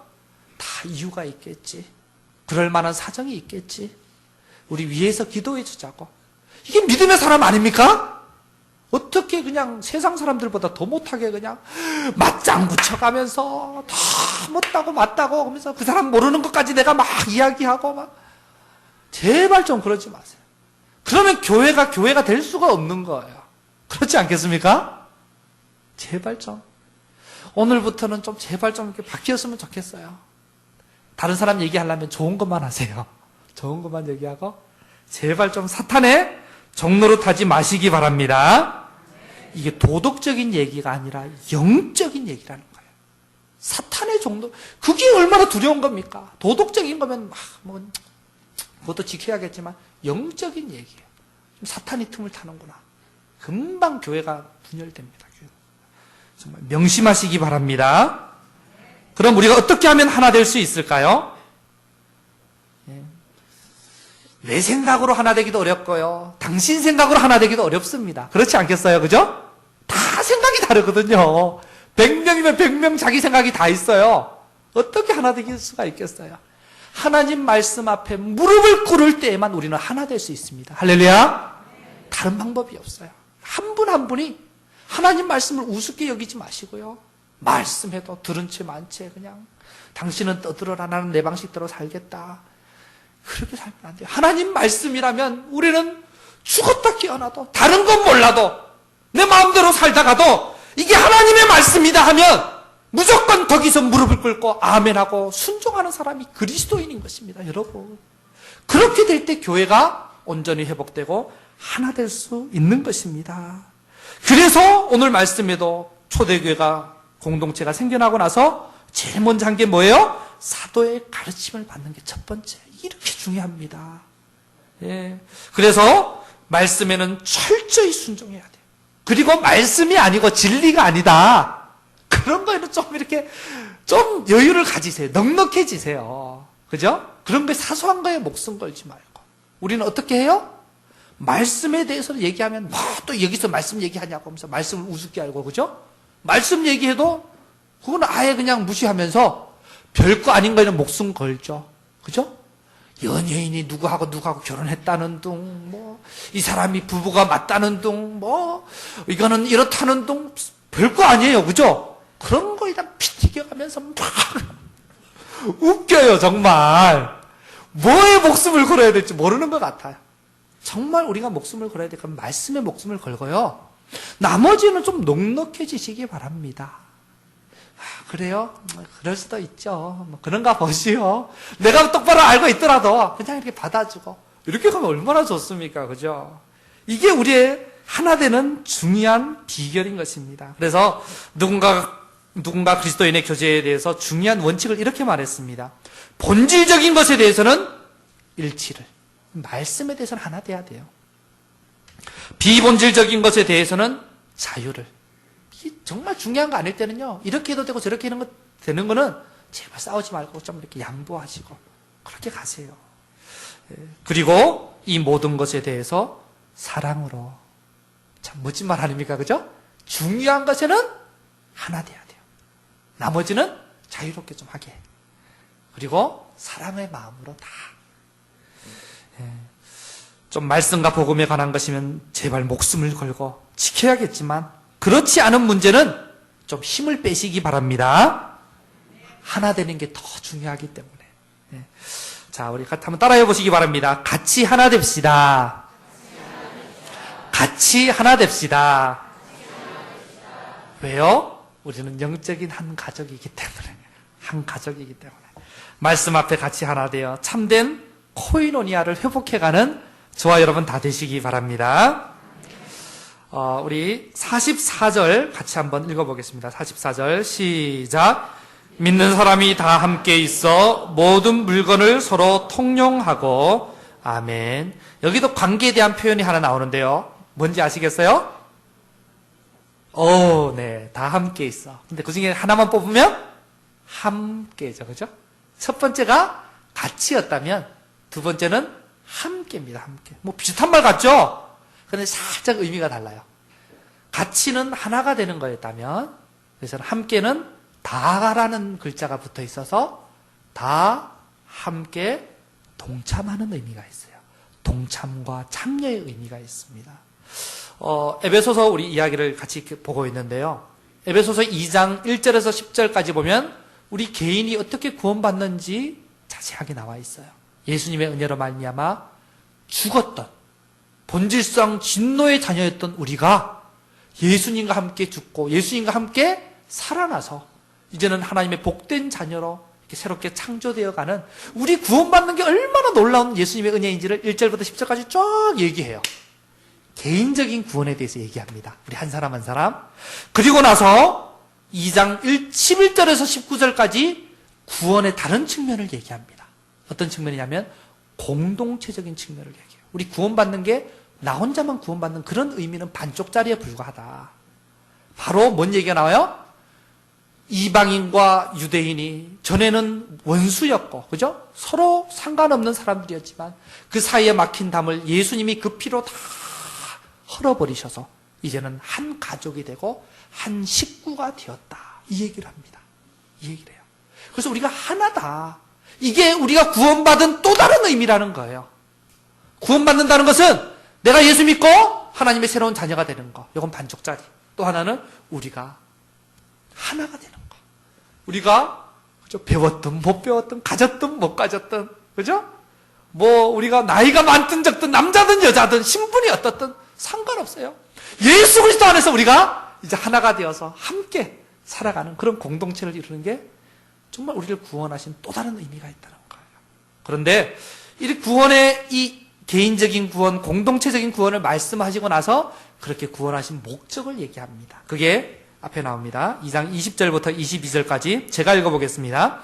다 이유가 있겠지. 그럴 만한 사정이 있겠지. 우리 위에서 기도해 주자고. 이게 믿음의 사람 아닙니까? 어떻게 그냥 세상 사람들보다 더 못하게 그냥 맞장 붙여가면서 다 못다고 맞다고 하면서 그 사람 모르는 것까지 내가 막 이야기하고 막 제발 좀 그러지 마세요. 그러면 교회가 될 수가 없는 거예요. 그렇지 않겠습니까? 제발 좀 오늘부터는 좀 제발 좀 이렇게 바뀌었으면 좋겠어요. 다른 사람 얘기하려면 좋은 것만 하세요. 좋은 것만 얘기하고 제발 좀 사탄의 종로로 타지 마시기 바랍니다. 이게 도덕적인 얘기가 아니라 영적인 얘기라는 거예요. 사탄의 종로, 그게 얼마나 두려운 겁니까? 도덕적인 거면 그것도 지켜야겠지만 영적인 얘기예요. 사탄이 틈을 타는구나. 금방 교회가 분열됩니다. 정말 명심하시기 바랍니다. 그럼 우리가 어떻게 하면 하나 될 수 있을까요? 내 생각으로 하나 되기도 어렵고요. 당신 생각으로 하나 되기도 어렵습니다. 그렇지 않겠어요? 그죠? 다 생각이 다르거든요. 100명이면 100명 자기 생각이 다 있어요. 어떻게 하나 될 수가 있겠어요? 하나님 말씀 앞에 무릎을 꿇을 때에만 우리는 하나 될 수 있습니다. 할렐루야. 다른 방법이 없어요. 한 분 한 분이 하나님 말씀을 우습게 여기지 마시고요. 말씀해도 들은 채 만 채 그냥 당신은 떠들어라 나는 내 방식대로 살겠다. 그렇게 살면 안 돼요. 하나님 말씀이라면 우리는 죽었다 깨어나도 다른 건 몰라도 내 마음대로 살다가도 이게 하나님의 말씀이다 하면 무조건 거기서 무릎을 꿇고 아멘하고 순종하는 사람이 그리스도인인 것입니다. 여러분 그렇게 될 때 교회가 온전히 회복되고 하나 될 수 있는 것입니다. 그래서 오늘 말씀에도 초대교회가 공동체가 생겨나고 나서 제일 먼저 한 게 뭐예요? 사도의 가르침을 받는 게 첫 번째. 이렇게 중요합니다. 그래서 말씀에는 철저히 순종해야 돼요. 그리고 말씀이 아니고 진리가 아니다. 그런 거에는 좀 이렇게 좀 여유를 가지세요. 넉넉해지세요. 그죠? 그런 거에 사소한 거에 목숨 걸지 말고. 우리는 어떻게 해요? 말씀에 대해서 얘기하면 또 여기서 말씀 얘기하냐고 하면서 말씀을 우습게 알고 그죠? 말씀 얘기해도 그건 아예 그냥 무시하면서 별거 아닌 거에는 목숨 걸죠. 그죠? 연예인이 누구하고 결혼했다는 둥, 이 사람이 부부가 맞다는 둥, 이거는 이렇다는 둥, 별거 아니에요. 그죠? 그런 거에다 피 튀겨가면서 막 웃겨요, 정말. 뭐에 목숨을 걸어야 될지 모르는 것 같아요. 정말 우리가 목숨을 걸어야 될 건 말씀에 목숨을 걸고요. 나머지는 좀 넉넉해지시기 바랍니다. 그래요? 그럴 수도 있죠. 그런가 보시오. 내가 똑바로 알고 있더라도 그냥 이렇게 받아주고 이렇게 가면 얼마나 좋습니까? 그죠? 이게 우리의 하나 되는 중요한 비결인 것입니다. 그래서 누군가 그리스도인의 교제에 대해서 중요한 원칙을 이렇게 말했습니다. 본질적인 것에 대해서는 일치를, 말씀에 대해서는 하나 돼야 돼요. 비본질적인 것에 대해서는 자유를. 이게 정말 중요한 거 아닐 때는요, 이렇게 해도 되고 저렇게 되는 거는 제발 싸우지 말고 좀 이렇게 양보하시고 그렇게 가세요. 그리고 이 모든 것에 대해서 사랑으로. 참 멋진 말 아닙니까? 그죠? 중요한 것에는 하나 돼야 돼요. 나머지는 자유롭게 좀 하게. 그리고 사랑의 마음으로 다. 좀 말씀과 복음에 관한 것이면 제발 목숨을 걸고 지켜야겠지만 그렇지 않은 문제는 좀 힘을 빼시기 바랍니다. 하나 되는 게 더 중요하기 때문에. 자, 우리 한번 따라해 보시기 바랍니다. 같이 하나 됩시다. 같이 하나 됩시다. 왜요? 우리는 영적인 한 가족이기 때문에. 한 가족이기 때문에. 말씀 앞에 같이 하나 되어 참된 코이노니아를 회복해가는 저와 여러분 다 되시기 바랍니다. 우리 44절 같이 한번 읽어보겠습니다. 44절 시작. 믿는 사람이 다 함께 있어 모든 물건을 서로 통용하고. 아멘. 여기도 관계에 대한 표현이 하나 나오는데요. 뭔지 아시겠어요? 네. 다 함께 있어. 근데 그 중에 하나만 뽑으면 함께죠. 그죠? 첫 번째가 같이였다면 두 번째는 함께입니다. 함께. 뭐 비슷한 말 같죠? 그런데 살짝 의미가 달라요. 같이는 하나가 되는 거였다면, 그래서 함께는 다라는 글자가 붙어 있어서 다 함께 동참하는 의미가 있어요. 동참과 참여의 의미가 있습니다. 에베소서 우리 이야기를 같이 보고 있는데요. 에베소서 2장 1절에서 10절까지 보면 우리 개인이 어떻게 구원받는지 자세하게 나와 있어요. 예수님의 은혜로 말미암아 죽었던 본질상 진노의 자녀였던 우리가 예수님과 함께 죽고 예수님과 함께 살아나서 이제는 하나님의 복된 자녀로 이렇게 새롭게 창조되어가는 우리 구원받는 게 얼마나 놀라운 예수님의 은혜인지를 1절부터 10절까지 쭉 얘기해요. 개인적인 구원에 대해서 얘기합니다. 우리 한 사람 한 사람. 그리고 나서 2장 11절에서 19절까지 구원의 다른 측면을 얘기합니다. 어떤 측면이냐면 공동체적인 측면을 얘기해요. 우리 구원받는 게 나 혼자만 구원받는 그런 의미는 반쪽짜리에 불과하다. 바로 뭔 얘기가 나와요? 이방인과 유대인이 전에는 원수였고, 그죠? 서로 상관없는 사람들이었지만 그 사이에 막힌 담을 예수님이 그 피로 다 헐어버리셔서 이제는 한 가족이 되고 한 식구가 되었다. 이 얘기를 합니다. 이 얘기를 해요. 그래서 우리가 하나다. 이게 우리가 구원받은 또 다른 의미라는 거예요. 구원받는다는 것은 내가 예수 믿고 하나님의 새로운 자녀가 되는 거. 이건 반쪽짜리. 또 하나는 우리가 하나가 되는 거. 우리가 그죠? 배웠든 못 배웠든 가졌든 못 가졌든 그죠? 뭐 우리가 나이가 많든 적든 남자든 여자든 신분이 어떻든 상관없어요. 예수 그리스도 안에서 우리가 이제 하나가 되어서 함께 살아가는 그런 공동체를 이루는 게 정말 우리를 구원하신 또 다른 의미가 있다는 거예요. 그런데 이 구원의 이 개인적인 구원, 공동체적인 구원을 말씀하시고 나서 그렇게 구원하신 목적을 얘기합니다. 그게 앞에 나옵니다. 2장 20절부터 22절까지 제가 읽어보겠습니다.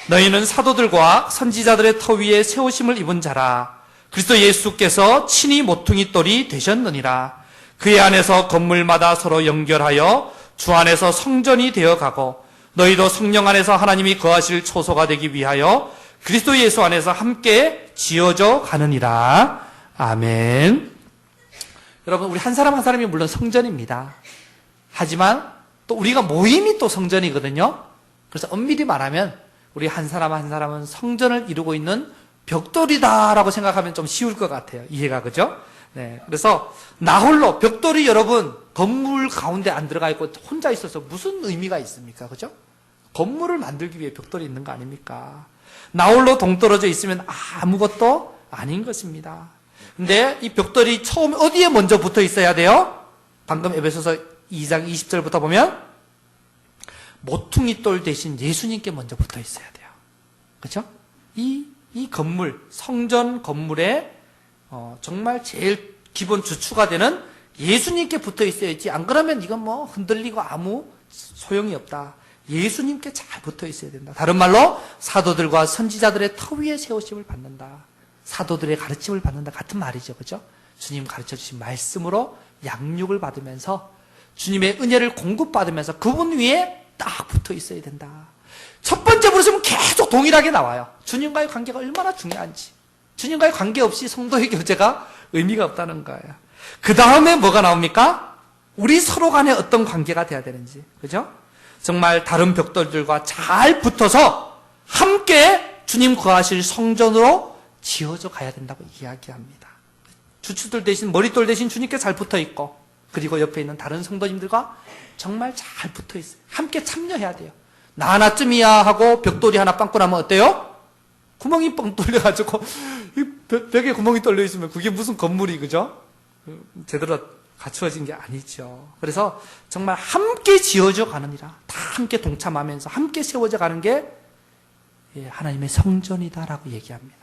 너희는 사도들과 선지자들의 터 위에 세우심을 입은 자라. 그리스도 예수께서 친히 모퉁이 돌이 되셨느니라. 그의 안에서 건물마다 서로 연결하여 주 안에서 성전이 되어가고 너희도 성령 안에서 하나님이 거하실 초소가 되기 위하여 그리스도 예수 안에서 함께 지어져 가느니라. 아멘. 여러분, 우리 한 사람 한 사람이 물론 성전입니다. 하지만 또 우리가 모임이 또 성전이거든요. 그래서 엄밀히 말하면 우리 한 사람 한 사람은 성전을 이루고 있는 벽돌이다라고 생각하면 좀 쉬울 것 같아요. 이해가, 그죠? 네. 그래서 나 홀로 벽돌이 여러분 건물 가운데 안 들어가 있고 혼자 있어서 무슨 의미가 있습니까? 그죠? 건물을 만들기 위해 벽돌이 있는 거 아닙니까? 나 홀로 동떨어져 있으면 아무것도 아닌 것입니다. 근데 이 벽돌이 처음 어디에 먼저 붙어 있어야 돼요? 방금 에베소서 2장 20절부터 보면 모퉁이 돌 대신 예수님께 먼저 붙어 있어야 돼요. 그렇죠? 이 건물, 성전 건물에 정말 제일 기본 주축가 되는 예수님께 붙어 있어야지. 안 그러면 이건 뭐 흔들리고 아무 소용이 없다. 예수님께 잘 붙어 있어야 된다. 다른 말로 사도들과 선지자들의 터 위에 세우심을 받는다. 사도들의 가르침을 받는다. 같은 말이죠. 그죠? 주님 가르쳐 주신 말씀으로 양육을 받으면서 주님의 은혜를 공급받으면서 그분 위에 딱 붙어 있어야 된다. 첫 번째 부르시면 계속 동일하게 나와요. 주님과의 관계가 얼마나 중요한지. 주님과의 관계 없이 성도의 교제가 의미가 없다는 거예요. 그 다음에 뭐가 나옵니까? 우리 서로 간에 어떤 관계가 돼야 되는지. 그죠? 정말 다른 벽돌들과 잘 붙어서 함께 주님 거하실 성전으로 지어져 가야 된다고 이야기합니다. 주춧돌 대신, 머릿돌 대신 주님께 잘 붙어 있고, 그리고 옆에 있는 다른 성도님들과 정말 잘 붙어 있어요. 함께 참여해야 돼요. 나 하나쯤이야 하고 벽돌이 하나 빵꾸 나면 어때요? 구멍이 뻥 뚫려가지고 벽에 구멍이 뚫려 있으면 그게 무슨 건물이, 그죠? 제대로 갖추어진 게 아니죠. 그래서 정말 함께 지어져 가느니라. 다 함께 동참하면서 함께 세워져 가는 게 하나님의 성전이다라고 얘기합니다.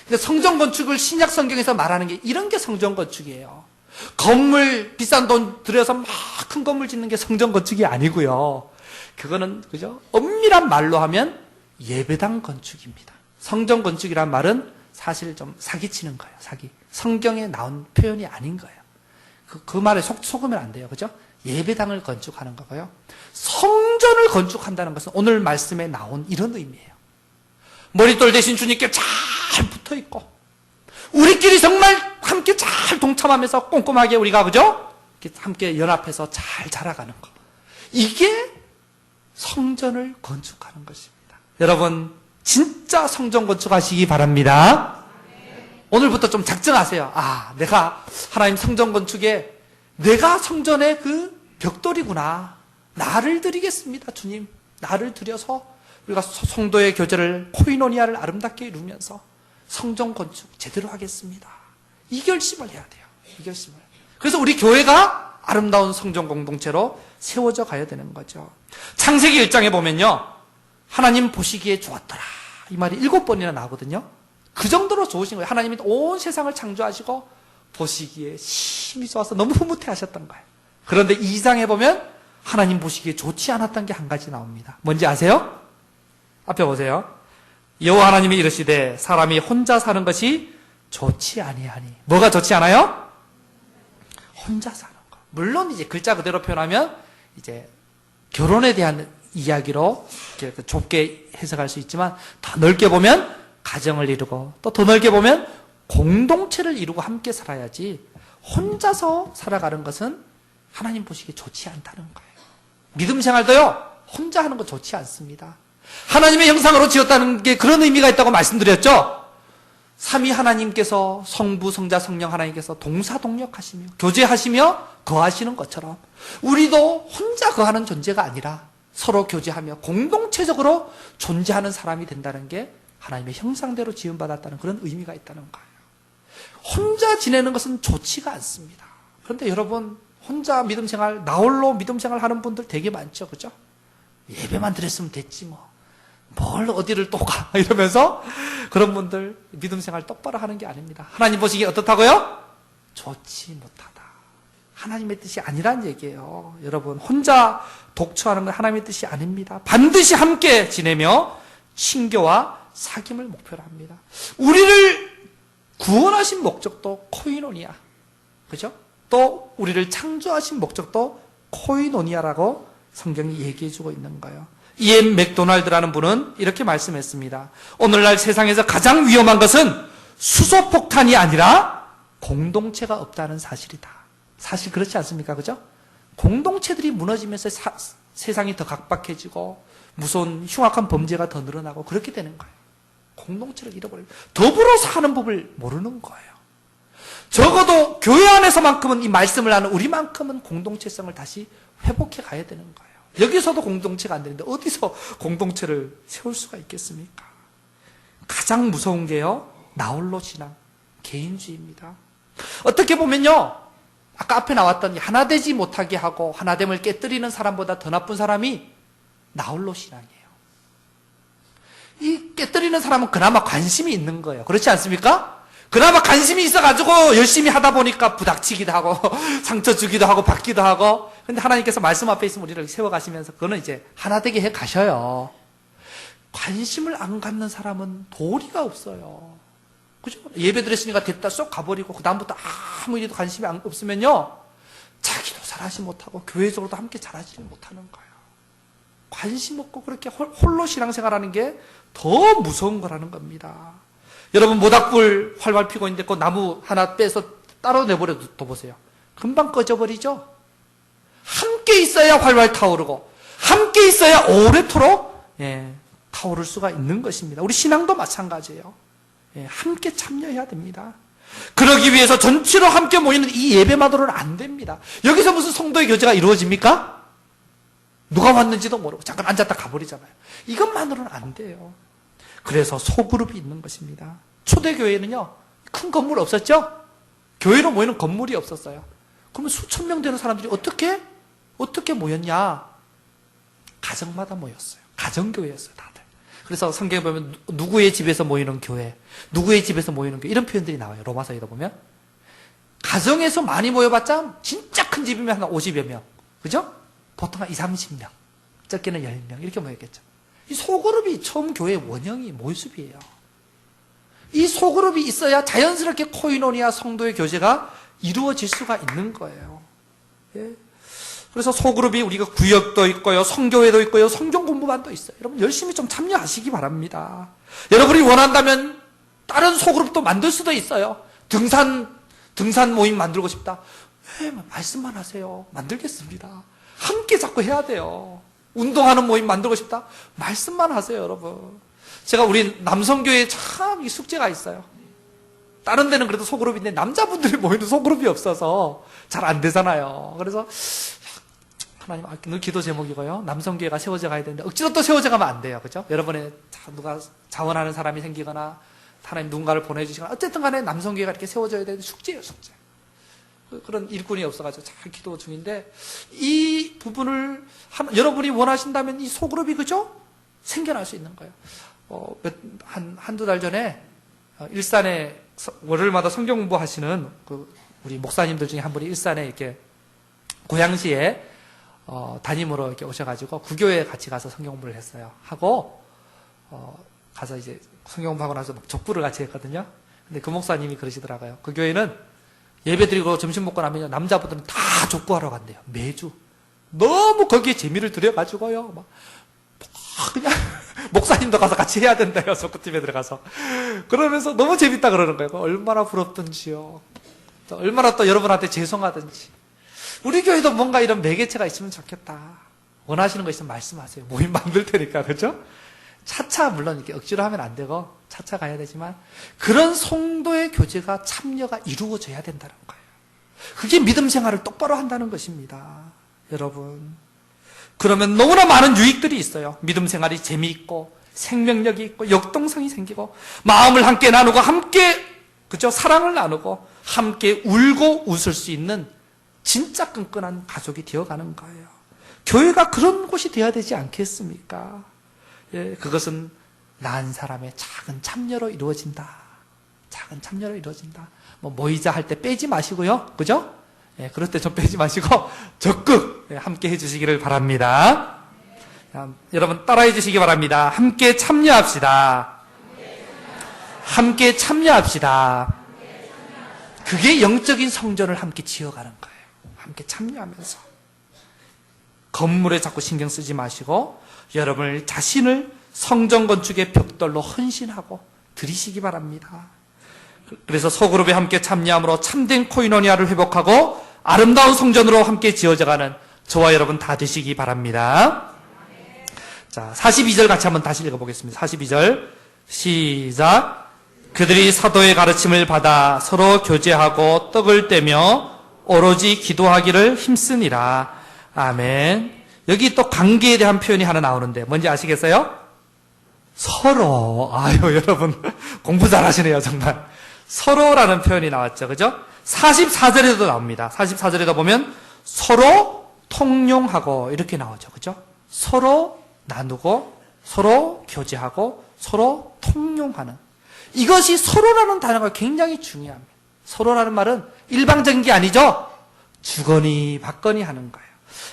근데 성전 건축을 신약 성경에서 말하는 게 이런 게 성전 건축이에요. 건물 비싼 돈 들여서 막 큰 건물 짓는 게 성전 건축이 아니고요. 그거는 그죠? 엄밀한 말로 하면 예배당 건축입니다. 성전 건축이란 말은 사실 좀 사기치는 거예요. 사기. 성경에 나온 표현이 아닌 거예요. 그 말에 속으면 안 돼요. 그죠? 예배당을 건축하는 거고요. 성전을 건축한다는 것은 오늘 말씀에 나온 이런 의미예요. 머릿돌 대신 주님께 잘 붙어 있고, 우리끼리 정말 함께 잘 동참하면서 꼼꼼하게 우리가 그죠? 함께 연합해서 잘 자라가는 거. 이게 성전을 건축하는 것입니다. 여러분, 진짜 성전 건축하시기 바랍니다. 오늘부터 좀 작정하세요. 내가 하나님 성전 건축에 내가 성전의 그 벽돌이구나. 나를 드리겠습니다, 주님. 나를 드려서 우리가 성도의 교제를, 코이노니아를 아름답게 이루면서 성전 건축 제대로 하겠습니다. 이 결심을 해야 돼요. 이 결심을. 그래서 우리 교회가 아름다운 성전 공동체로 세워져 가야 되는 거죠. 창세기 1장에 보면요, 하나님 보시기에 좋았더라, 이 말이 7번이나 나오거든요. 그 정도로 좋으신 거예요. 하나님이 온 세상을 창조하시고 보시기에 심히 좋아서 너무 흐뭇해 하셨던 거예요. 그런데 2장에 보면 하나님 보시기에 좋지 않았던 게 한 가지 나옵니다. 뭔지 아세요? 앞에 보세요. 여호와 하나님이 이르시되 사람이 혼자 사는 것이 좋지 아니하니. 뭐가 좋지 않아요? 혼자 사는 거. 물론 이제 글자 그대로 표현하면 이제 결혼에 대한 이야기로 이렇게 좁게 해석할 수 있지만, 더 넓게 보면 가정을 이루고, 또 더 넓게 보면 공동체를 이루고 함께 살아야지, 혼자서 살아가는 것은 하나님 보시기에 좋지 않다는 거예요. 믿음 생활도요, 혼자 하는 거 좋지 않습니다. 하나님의 형상으로 지었다는 게 그런 의미가 있다고 말씀드렸죠. 삼위 하나님께서, 성부, 성자, 성령 하나님께서 동사동력하시며 교제하시며 거하시는 것처럼 우리도 혼자 거하는 존재가 아니라 서로 교제하며 공동체적으로 존재하는 사람이 된다는 게 하나님의 형상대로 지음받았다는 그런 의미가 있다는 거예요. 혼자 지내는 것은 좋지가 않습니다. 그런데 여러분, 혼자 믿음생활, 나홀로 믿음생활 하는 분들 되게 많죠. 그죠? 예배만 드렸으면 됐지 뭘 어디를 또 가 이러면서 그런 분들 믿음생활 똑바로 하는 게 아닙니다. 하나님 보시기에 어떻다고요? 좋지 못하다. 하나님의 뜻이 아니란 얘기예요. 여러분, 혼자 독처하는 건 하나님의 뜻이 아닙니다. 반드시 함께 지내며 친교와 사귐을 목표로 합니다. 우리를 구원하신 목적도 코이노니아, 그죠? 또 우리를 창조하신 목적도 코이노니아라고 성경이 얘기해주고 있는 거예요. 이엠 맥도날드라는 분은 이렇게 말씀했습니다. 오늘날 세상에서 가장 위험한 것은 수소폭탄이 아니라 공동체가 없다는 사실이다. 사실 그렇지 않습니까? 그죠? 공동체들이 무너지면서 세상이 더 각박해지고 무서운 흉악한 범죄가 더 늘어나고 그렇게 되는 거예요. 공동체를 잃어버리고 더불어 사는 법을 모르는 거예요. 적어도 교회 안에서만큼은, 이 말씀을 하는 우리만큼은 공동체성을 다시 회복해 가야 되는 거예요. 여기서도 공동체가 안 되는데 어디서 공동체를 세울 수가 있겠습니까? 가장 무서운 게요, 나홀로 신앙, 개인주의입니다. 어떻게 보면요, 아까 앞에 나왔던 하나 되지 못하게 하고 하나됨을 깨뜨리는 사람보다 더 나쁜 사람이 나홀로 신앙이에요. 이 깨뜨리는 사람은 그나마 관심이 있는 거예요. 그렇지 않습니까? 그나마 관심이 있어가지고 열심히 하다 보니까 부닥치기도 하고 상처 주기도 하고 받기도 하고. 근데 하나님께서 말씀 앞에 있으면 우리를 세워가시면서 그거는 이제 하나 되게 해 가셔요. 관심을 안 갖는 사람은 도리가 없어요. 그죠? 예배 드렸으니까 됐다 쏙 가버리고 그 다음부터 아무 일에도 관심이 없으면요, 자기도 잘하지 못하고 교회적으로도 함께 잘하지 못하는 거예요. 관심 없고 그렇게 홀로 신앙생활하는 게 더 무서운 거라는 겁니다. 여러분, 모닥불 활활 피고 있는데 그 나무 하나 빼서 따로 내버려둬 보세요. 금방 꺼져버리죠? 함께 있어야 활활 타오르고 함께 있어야 오래도록 타오를 수가 있는 것입니다. 우리 신앙도 마찬가지예요. 함께 참여해야 됩니다. 그러기 위해서 전체로 함께 모이는 이 예배만으로는 안 됩니다. 여기서 무슨 성도의 교제가 이루어집니까? 누가 왔는지도 모르고 잠깐 앉았다 가버리잖아요. 이것만으로는 안 돼요. 그래서 소그룹이 있는 것입니다. 초대교회는요, 큰 건물 없었죠? 교회로 모이는 건물이 없었어요. 그러면 수천 명 되는 사람들이 어떻게 모였냐? 가정마다 모였어요. 가정교회였어요, 다들. 그래서 성경에 보면 누구의 집에서 모이는 교회, 누구의 집에서 모이는 교회 이런 표현들이 나와요. 로마서에다 보면. 가정에서 많이 모여봤자 진짜 큰 집이면 한 50여 명. 그죠? 보통 한 20, 30명. 적게는 10명. 이렇게 모였겠죠. 이 소그룹이 처음 교회의 원형이 모습이에요. 이 소그룹이 있어야 자연스럽게 코이노니아 성도의 교제가 이루어질 수가 있는 거예요. 예. 그래서 소그룹이 우리가 구역도 있고요, 성교회도 있고요, 성경 공부반도 있어요. 여러분 열심히 좀 참여하시기 바랍니다. 여러분이 원한다면 다른 소그룹도 만들 수도 있어요. 등산 모임 만들고 싶다. 왜 말씀만 하세요. 만들겠습니다. 함께 자꾸 해야 돼요. 운동하는 모임 만들고 싶다. 말씀만 하세요, 여러분. 제가 우리 남성교회에 참 이 숙제가 있어요. 다른 데는 그래도 소그룹인데 남자분들이 모이는 소그룹이 없어서 잘 안 되잖아요. 그래서 하나님 늘 기도 제목이고요. 남성교회가 세워져 가야 되는데 억지로 또 세워져 가면 안 돼요. 그죠? 여러분의 누가 자원하는 사람이 생기거나 하나님 누군가를 보내주시거나 어쨌든 간에 남성교회가 이렇게 세워져야 되는 숙제예요, 숙제. 그런 일꾼이 없어가지고 잘 기도 중인데 이 부분을 여러분이 원하신다면 이 소그룹이 그죠? 생겨날 수 있는 거예요. 한두 달 전에 일산에 월요일마다 성경 공부하시는 우리 목사님들 중에 한 분이 일산에 이렇게 고양시에 담임으로 이렇게 오셔가지고 구교에 같이 가서 성경 공부를 했어요. 하고 가서 이제 성경 공부하고 나서 족구를 같이 했거든요. 근데 그 목사님이 그러시더라고요. 그 교회는 예배 드리고 점심 먹고 나면 남자분들은 다 족구하러 간대요. 매주. 너무 거기에 재미를 들여가지고요. 막 그냥 목사님도 가서 같이 해야 된다요. 족구팀에 들어가서. 그러면서 너무 재밌다 그러는 거예요. 얼마나 부럽던지요. 또 얼마나 또 여러분한테 죄송하던지. 우리 교회도 뭔가 이런 매개체가 있으면 좋겠다. 원하시는 거 있으면 말씀하세요. 모임 만들 테니까. 그죠? 차차 물론 이렇게 억지로 하면 안 되고 차차 가야 되지만 그런 성도의 교제가 참여가 이루어져야 된다는 거예요. 그게 믿음 생활을 똑바로 한다는 것입니다. 여러분. 그러면 너무나 많은 유익들이 있어요. 믿음 생활이 재미있고 생명력이 있고 역동성이 생기고 마음을 함께 나누고 함께 그죠? 사랑을 나누고 함께 울고 웃을 수 있는 진짜 끈끈한 가족이 되어가는 거예요. 교회가 그런 곳이 되어야 되지 않겠습니까? 예, 그것은 난 사람의 작은 참여로 이루어진다. 작은 참여로 이루어진다. 모이자 할 때 빼지 마시고요. 그죠? 예, 그럴 때 좀 빼지 마시고 적극 함께 해주시기를 바랍니다. 여러분 따라해 주시기 바랍니다. 함께 참여합시다. 함께 참여합시다. 그게 영적인 성전을 함께 지어가는 거예요. 함께 참여하면서. 건물에 자꾸 신경 쓰지 마시고 여러분 자신을 성전 건축의 벽돌로 헌신하고 드리시기 바랍니다. 그래서 소그룹에 함께 참여함으로 참된 코이노니아를 회복하고 아름다운 성전으로 함께 지어져가는 저와 여러분 다 되시기 바랍니다. 자, 42절 같이 한번 다시 읽어보겠습니다. 42절 시작. 그들이 사도의 가르침을 받아 서로 교제하고 떡을 떼며 오로지 기도하기를 힘쓰니라. 아멘. 여기 또 관계에 대한 표현이 하나 나오는데 뭔지 아시겠어요? 서로. 아유, 여러분 공부 잘하시네요, 정말. 서로라는 표현이 나왔죠. 그죠? 44절에도 나옵니다. 44절에도 보면 서로 통용하고 이렇게 나오죠. 그죠? 서로 나누고 서로 교제하고 서로 통용하는. 이것이 서로라는 단어가 굉장히 중요합니다. 서로라는 말은 일방적인 게 아니죠. 주거니 받거니 하는 거예요.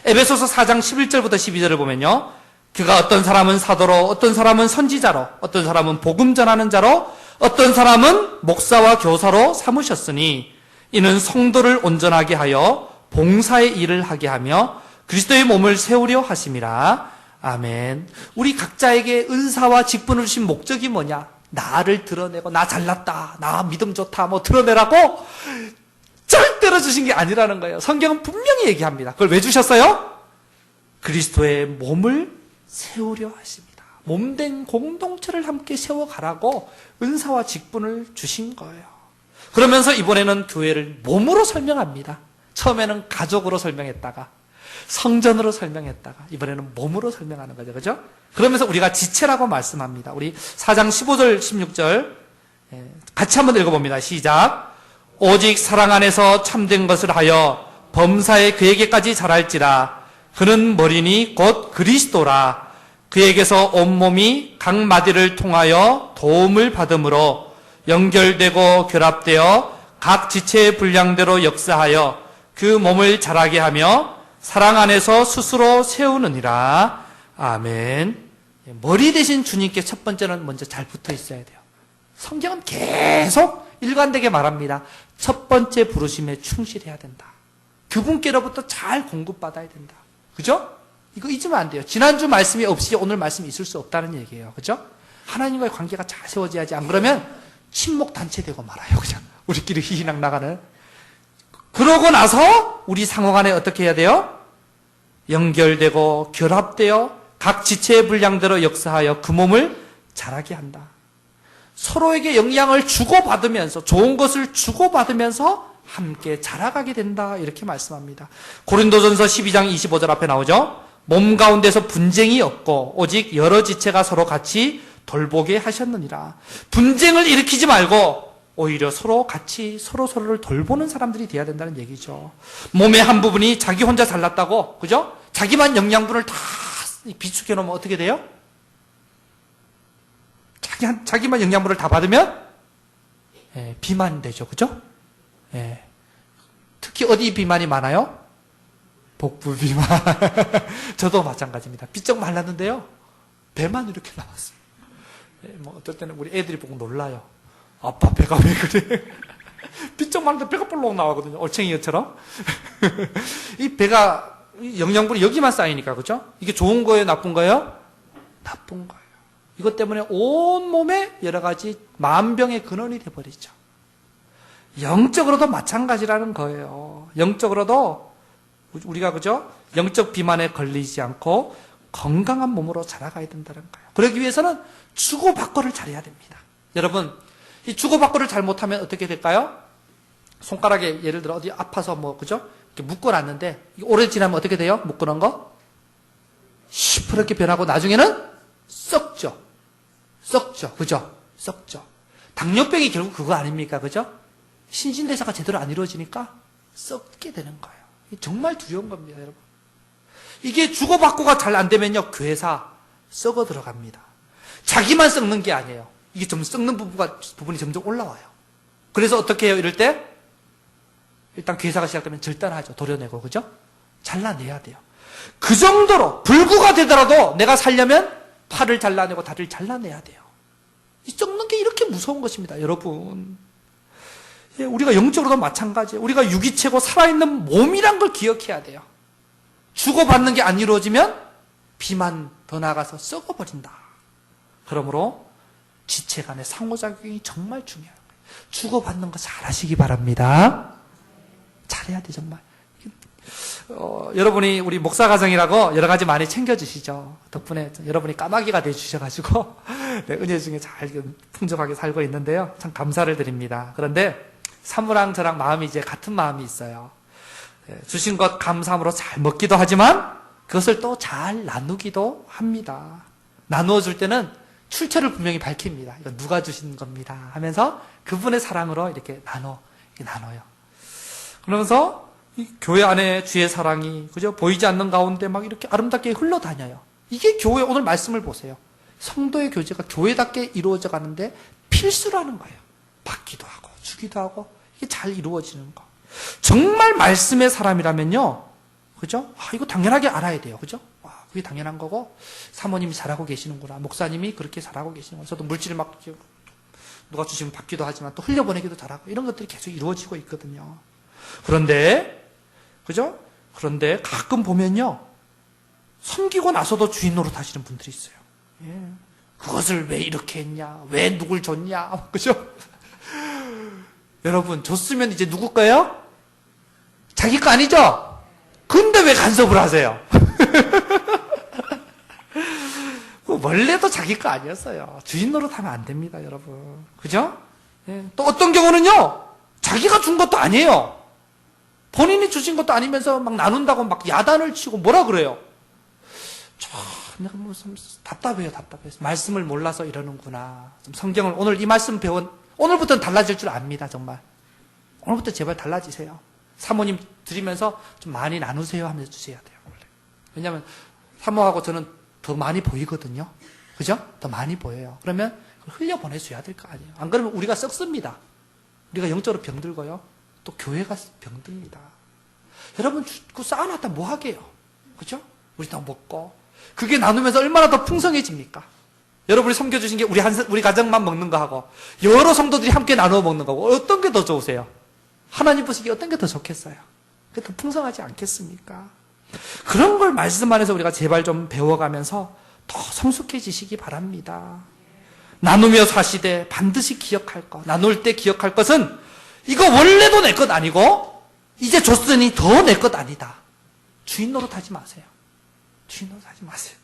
에베소서 4장 11절부터 12절을 보면요. 그가 어떤 사람은 사도로, 어떤 사람은 선지자로, 어떤 사람은 복음 전하는 자로, 어떤 사람은 목사와 교사로 삼으셨으니 이는 성도를 온전하게 하여 봉사의 일을 하게 하며 그리스도의 몸을 세우려 하심이라. 아멘. 우리 각자에게 은사와 직분을 주신 목적이 뭐냐? 나를 드러내고 나 잘났다, 나 믿음 좋다 뭐 드러내라고 절대로 주신 게 아니라는 거예요. 성경은 분명히 얘기합니다. 그걸 왜 주셨어요? 그리스도의 몸을 세우려 하십니다. 몸된 공동체를 함께 세워가라고 은사와 직분을 주신 거예요. 그러면서 이번에는 교회를 몸으로 설명합니다. 처음에는 가족으로 설명했다가 성전으로 설명했다가 이번에는 몸으로 설명하는 거죠. 그죠? 그러면서 우리가 지체라고 말씀합니다. 우리 4장 15절 16절 같이 한번 읽어봅니다. 시작. 오직 사랑 안에서 참된 것을 하여 범사에 그에게까지 자랄지라. 그는 머리니 곧 그리스도라. 그에게서 온몸이 각 마디를 통하여 도움을 받음으로 연결되고 결합되어 각 지체의 분량대로 역사하여 그 몸을 자라게 하며 사랑 안에서 스스로 세우느니라. 아멘. 머리 대신 주님께 첫 번째는 먼저 잘 붙어 있어야 돼요. 성경은 계속 일관되게 말합니다. 첫 번째 부르심에 충실해야 된다. 그분께로부터 잘 공급받아야 된다. 그죠? 이거 잊으면 안 돼요. 지난주 말씀이 없이 오늘 말씀이 있을 수 없다는 얘기예요. 그죠? 하나님과의 관계가 잘 세워져야지. 안 그러면 친목 단체되고 말아요. 그냥 우리끼리 희희낙 나가는. 그러고 나서 우리 상호 간에 어떻게 해야 돼요? 연결되고 결합되어 각 지체의 분량대로 역사하여 그 몸을 자라게 한다. 서로에게 영향을 주고받으면서 좋은 것을 주고받으면서 함께 자라가게 된다. 이렇게 말씀합니다. 고린도전서 12장 25절 앞에 나오죠. 몸 가운데서 분쟁이 없고 오직 여러 지체가 서로 같이 돌보게 하셨느니라. 분쟁을 일으키지 말고 오히려 서로 같이 서로를 돌보는 사람들이 돼야 된다는 얘기죠. 몸의 한 부분이 자기 혼자 잘났다고, 그죠? 자기만 영양분을 다 비축해 놓으면 어떻게 돼요? 자기만 영양분을 다 받으면 비만 되죠. 그죠? 특히 어디 비만이 많아요? 복부 비만. 저도 마찬가지입니다. 비쩍 말랐는데요. 배만 이렇게 나왔어요. 뭐 어떨 때는 우리 애들이 보고 놀라요. 아빠 배가 왜 그래? 비쩍 말랐는데 배가 볼록 나오거든요. 올챙이처럼. 이 배가 영양분이 여기만 쌓이니까, 그죠? 이게 좋은 거예요? 나쁜 거예요? 나쁜 거예요. 이것 때문에 온 몸에 여러 가지 만병의 근원이 돼버리죠. 영적으로도 마찬가지라는 거예요. 영적으로도 우리가, 그죠? 영적 비만에 걸리지 않고 건강한 몸으로 자라가야 된다는 거예요. 그러기 위해서는 주고받고를 잘해야 됩니다. 여러분, 이 주고받고를 잘못하면 어떻게 될까요? 손가락에 예를 들어 어디 아파서 뭐, 그죠? 이렇게 묶어놨는데 오래 지나면 어떻게 돼요? 묶어놓은 거? 시퍼렇게 변하고 나중에는 썩죠. 그죠? 썩죠. 당뇨병이 결국 그거 아닙니까? 그죠? 신진대사가 제대로 안 이루어지니까 썩게 되는 거예요. 이게 정말 두려운 겁니다, 여러분. 이게 주고받고가 잘 안 되면요, 괴사 썩어 들어갑니다. 자기만 썩는 게 아니에요. 이게 좀 썩는 부분이 점점 올라와요. 그래서 어떻게 해요? 이럴 때 일단 괴사가 시작되면 절단하죠. 도려내고, 그죠? 잘라내야 돼요. 그 정도로 불구가 되더라도 내가 살려면 팔을 잘라내고 다리를 잘라내야 돼요. 이 썩는 게 이렇게 무서운 것입니다, 여러분. 우리가 영적으로도 마찬가지예요. 우리가 유기체고 살아있는 몸이란 걸 기억해야 돼요. 주고받는 게 안 이루어지면 비만 더 나아가서 썩어버린다. 그러므로 지체 간의 상호작용이 정말 중요해요. 주고받는 거 잘하시기 바랍니다. 잘해야 돼, 정말. 여러분이 우리 목사 가정이라고 여러 가지 많이 챙겨주시죠. 덕분에 여러분이 까마귀가 되주셔가지고 네, 은혜 중에 잘 풍족하게 살고 있는데요. 참 감사를 드립니다. 그런데 사무랑 저랑 마음이 이제 같은 마음이 있어요. 주신 것 감사함으로 잘 먹기도 하지만 그것을 또 잘 나누기도 합니다. 나누어 줄 때는 출처를 분명히 밝힙니다. 이거 누가 주신 겁니다 하면서 그분의 사랑으로 이렇게 나눠요. 그러면서 이 교회 안에 주의 사랑이, 그죠? 보이지 않는 가운데 막 이렇게 아름답게 흘러다녀요. 이게 교회, 오늘 말씀을 보세요. 성도의 교제가 교회답게 이루어져 가는데 필수라는 거예요. 받기도 하고 주기도 하고 이게 잘 이루어지는 거. 정말 말씀의 사람이라면요, 그죠? 이거 당연하게 알아야 돼요, 그죠? 그게 당연한 거고, 사모님이 잘하고 계시는구나, 목사님이 그렇게 잘하고 계시는구나. 저도 물질을 막 누가 주시면 받기도 하지만 또 흘려보내기도 잘하고 이런 것들이 계속 이루어지고 있거든요. 그런데, 그죠? 그런데 가끔 보면요, 섬기고 나서도 주인 노릇 하시는 분들이 있어요. 그것을 왜 이렇게 했냐, 왜 누굴 줬냐, 그죠? 여러분, 줬으면 이제 누구 거예요? 자기 거 아니죠? 근데 왜 간섭을 하세요? 원래도 자기 거 아니었어요. 주인 노릇하면 안 됩니다, 여러분. 그죠? 또 어떤 경우는요, 자기가 준 것도 아니에요. 본인이 주신 것도 아니면서 막 나눈다고 막 야단을 치고 뭐라 그래요? 내가 무슨 답답해요. 말씀을 몰라서 이러는구나. 성경을 오늘 이 말씀 오늘부터는 달라질 줄 압니다, 정말. 오늘부터 제발 달라지세요. 사모님 드리면서 좀 많이 나누세요 하면서 주셔야 돼요, 원래. 왜냐하면 사모하고 저는 더 많이 보이거든요. 그죠? 더 많이 보여요. 그러면 흘려보내줘야 될 거 아니에요. 안 그러면 우리가 썩습니다. 우리가 영적으로 병들고요. 또 교회가 병듭니다. 여러분, 그 쌓아놨다 뭐 하게요? 그죠? 우리 다 먹고. 그게 나누면서 얼마나 더 풍성해집니까? 여러분이 섬겨주신 게 우리 가정만 먹는 거 하고, 여러 성도들이 함께 나누어 먹는 거고, 어떤 게 더 좋으세요? 하나님 보시기에 어떤 게 더 좋겠어요? 그게 더 풍성하지 않겠습니까? 그런 걸 말씀 안에서 우리가 제발 좀 배워가면서 더 성숙해지시기 바랍니다. 나누며 사시되 반드시 기억할 것. 나눌 때 기억할 것은 이거 원래도 내 것 아니고 이제 줬으니 더 내 것 아니다. 주인 노릇하지 마세요. 주인 노릇하지 마세요.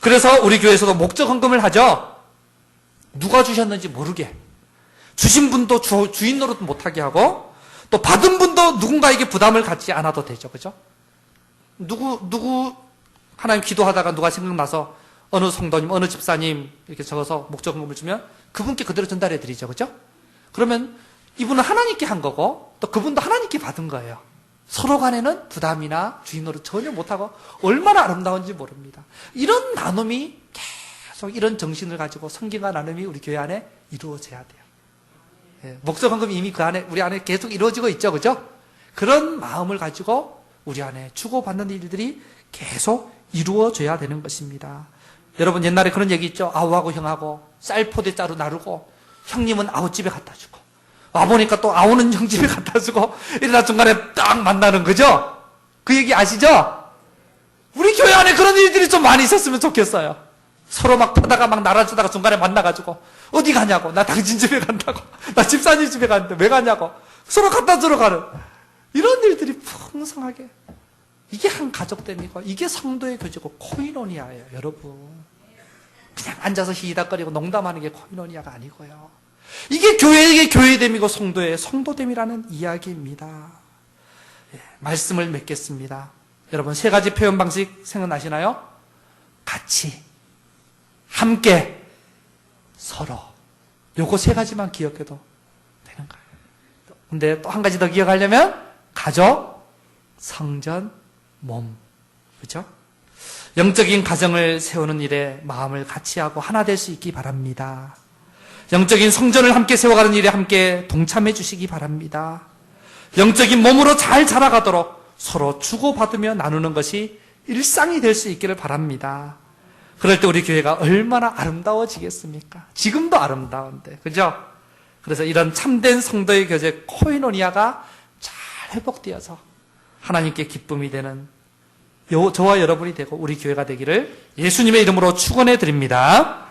그래서 우리 교회에서도 목적 헌금을 하죠. 누가 주셨는지 모르게. 주신 분도 주인 노릇 못하게 하고 또 받은 분도 누군가에게 부담을 갖지 않아도 되죠. 그죠? 누구 하나님 기도하다가 누가 생각나서 어느 성도님, 어느 집사님 이렇게 적어서 목적 헌금을 주면 그분께 그대로 전달해 드리죠. 그죠? 그러면 이분은 하나님께 한 거고 또 그분도 하나님께 받은 거예요. 서로 간에는 부담이나 주인 노릇 전혀 못하고 얼마나 아름다운지 모릅니다. 이런 나눔이 계속 이런 정신을 가지고 성경과 나눔이 우리 교회 안에 이루어져야 돼요. 예, 목적 헌금이 이미 우리 안에 계속 이루어지고 있죠. 그죠? 그런 마음을 가지고 우리 안에 주고받는 일들이 계속 이루어져야 되는 것입니다. 여러분 옛날에 그런 얘기 있죠. 아우하고 형하고 쌀 포대자루 나르고 형님은 아우집에 갖다 주고 와보니까 또 아우는 형집에 갖다 주고 이러다 중간에 딱 만나는 거죠. 그 얘기 아시죠? 우리 교회 안에 그런 일들이 좀 많이 있었으면 좋겠어요. 서로 막 파다가 막 날아주다가 중간에 만나가지고 어디 가냐고. 나 당신 집에 간다고. 나 집사님 집에 갔는데 왜 가냐고. 서로 갖다 주러 가는 이런 일들이 풍성하게. 이게 한 가족됨이고 이게 성도의 교제고 코이노니아예요. 여러분. 그냥 앉아서 히히닥거리고 농담하는 게 코이노니아가 아니고요. 이게 교회의 교회됨이고 성도의 성도됨이라는 이야기입니다. 예, 말씀을 맺겠습니다. 여러분 세 가지 표현 방식 생각나시나요? 같이, 함께, 서로. 요거 세 가지만 기억해도 되는 거예요. 근데 또 한 가지 더 기억하려면 가족, 성전, 몸. 그렇죠? 영적인 가정을 세우는 일에 마음을 같이 하고 하나 될 수 있기 바랍니다. 영적인 성전을 함께 세워가는 일에 함께 동참해 주시기 바랍니다. 영적인 몸으로 잘 자라가도록 서로 주고받으며 나누는 것이 일상이 될 수 있기를 바랍니다. 그럴 때 우리 교회가 얼마나 아름다워지겠습니까? 지금도 아름다운데, 그죠? 그래서 이런 참된 성도의 교제 코이노니아가 잘 회복되어서 하나님께 기쁨이 되는 저와 여러분이 되고 우리 교회가 되기를 예수님의 이름으로 축원해 드립니다.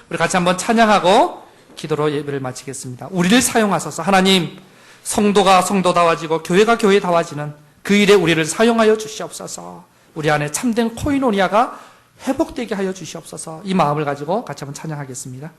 우리 같이 한번 찬양하고 기도로 예배를 마치겠습니다. 우리를 사용하소서. 하나님, 성도가 성도다워지고 교회가 교회다워지는 그 일에 우리를 사용하여 주시옵소서. 우리 안에 참된 코이노니아가 회복되게 하여 주시옵소서. 이 마음을 가지고 같이 한번 찬양하겠습니다.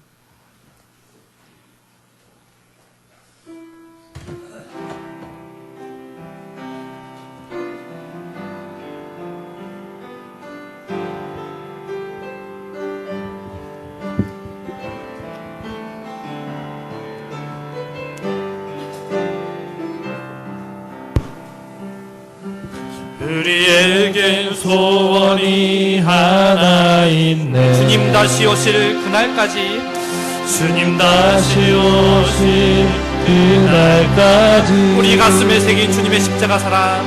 우리에겐 소원이 하나 있네. 주님 다시 오실 그날까지, 주님 다시 오실 그날까지 우리 가슴에 새긴 주님의 십자가 사랑,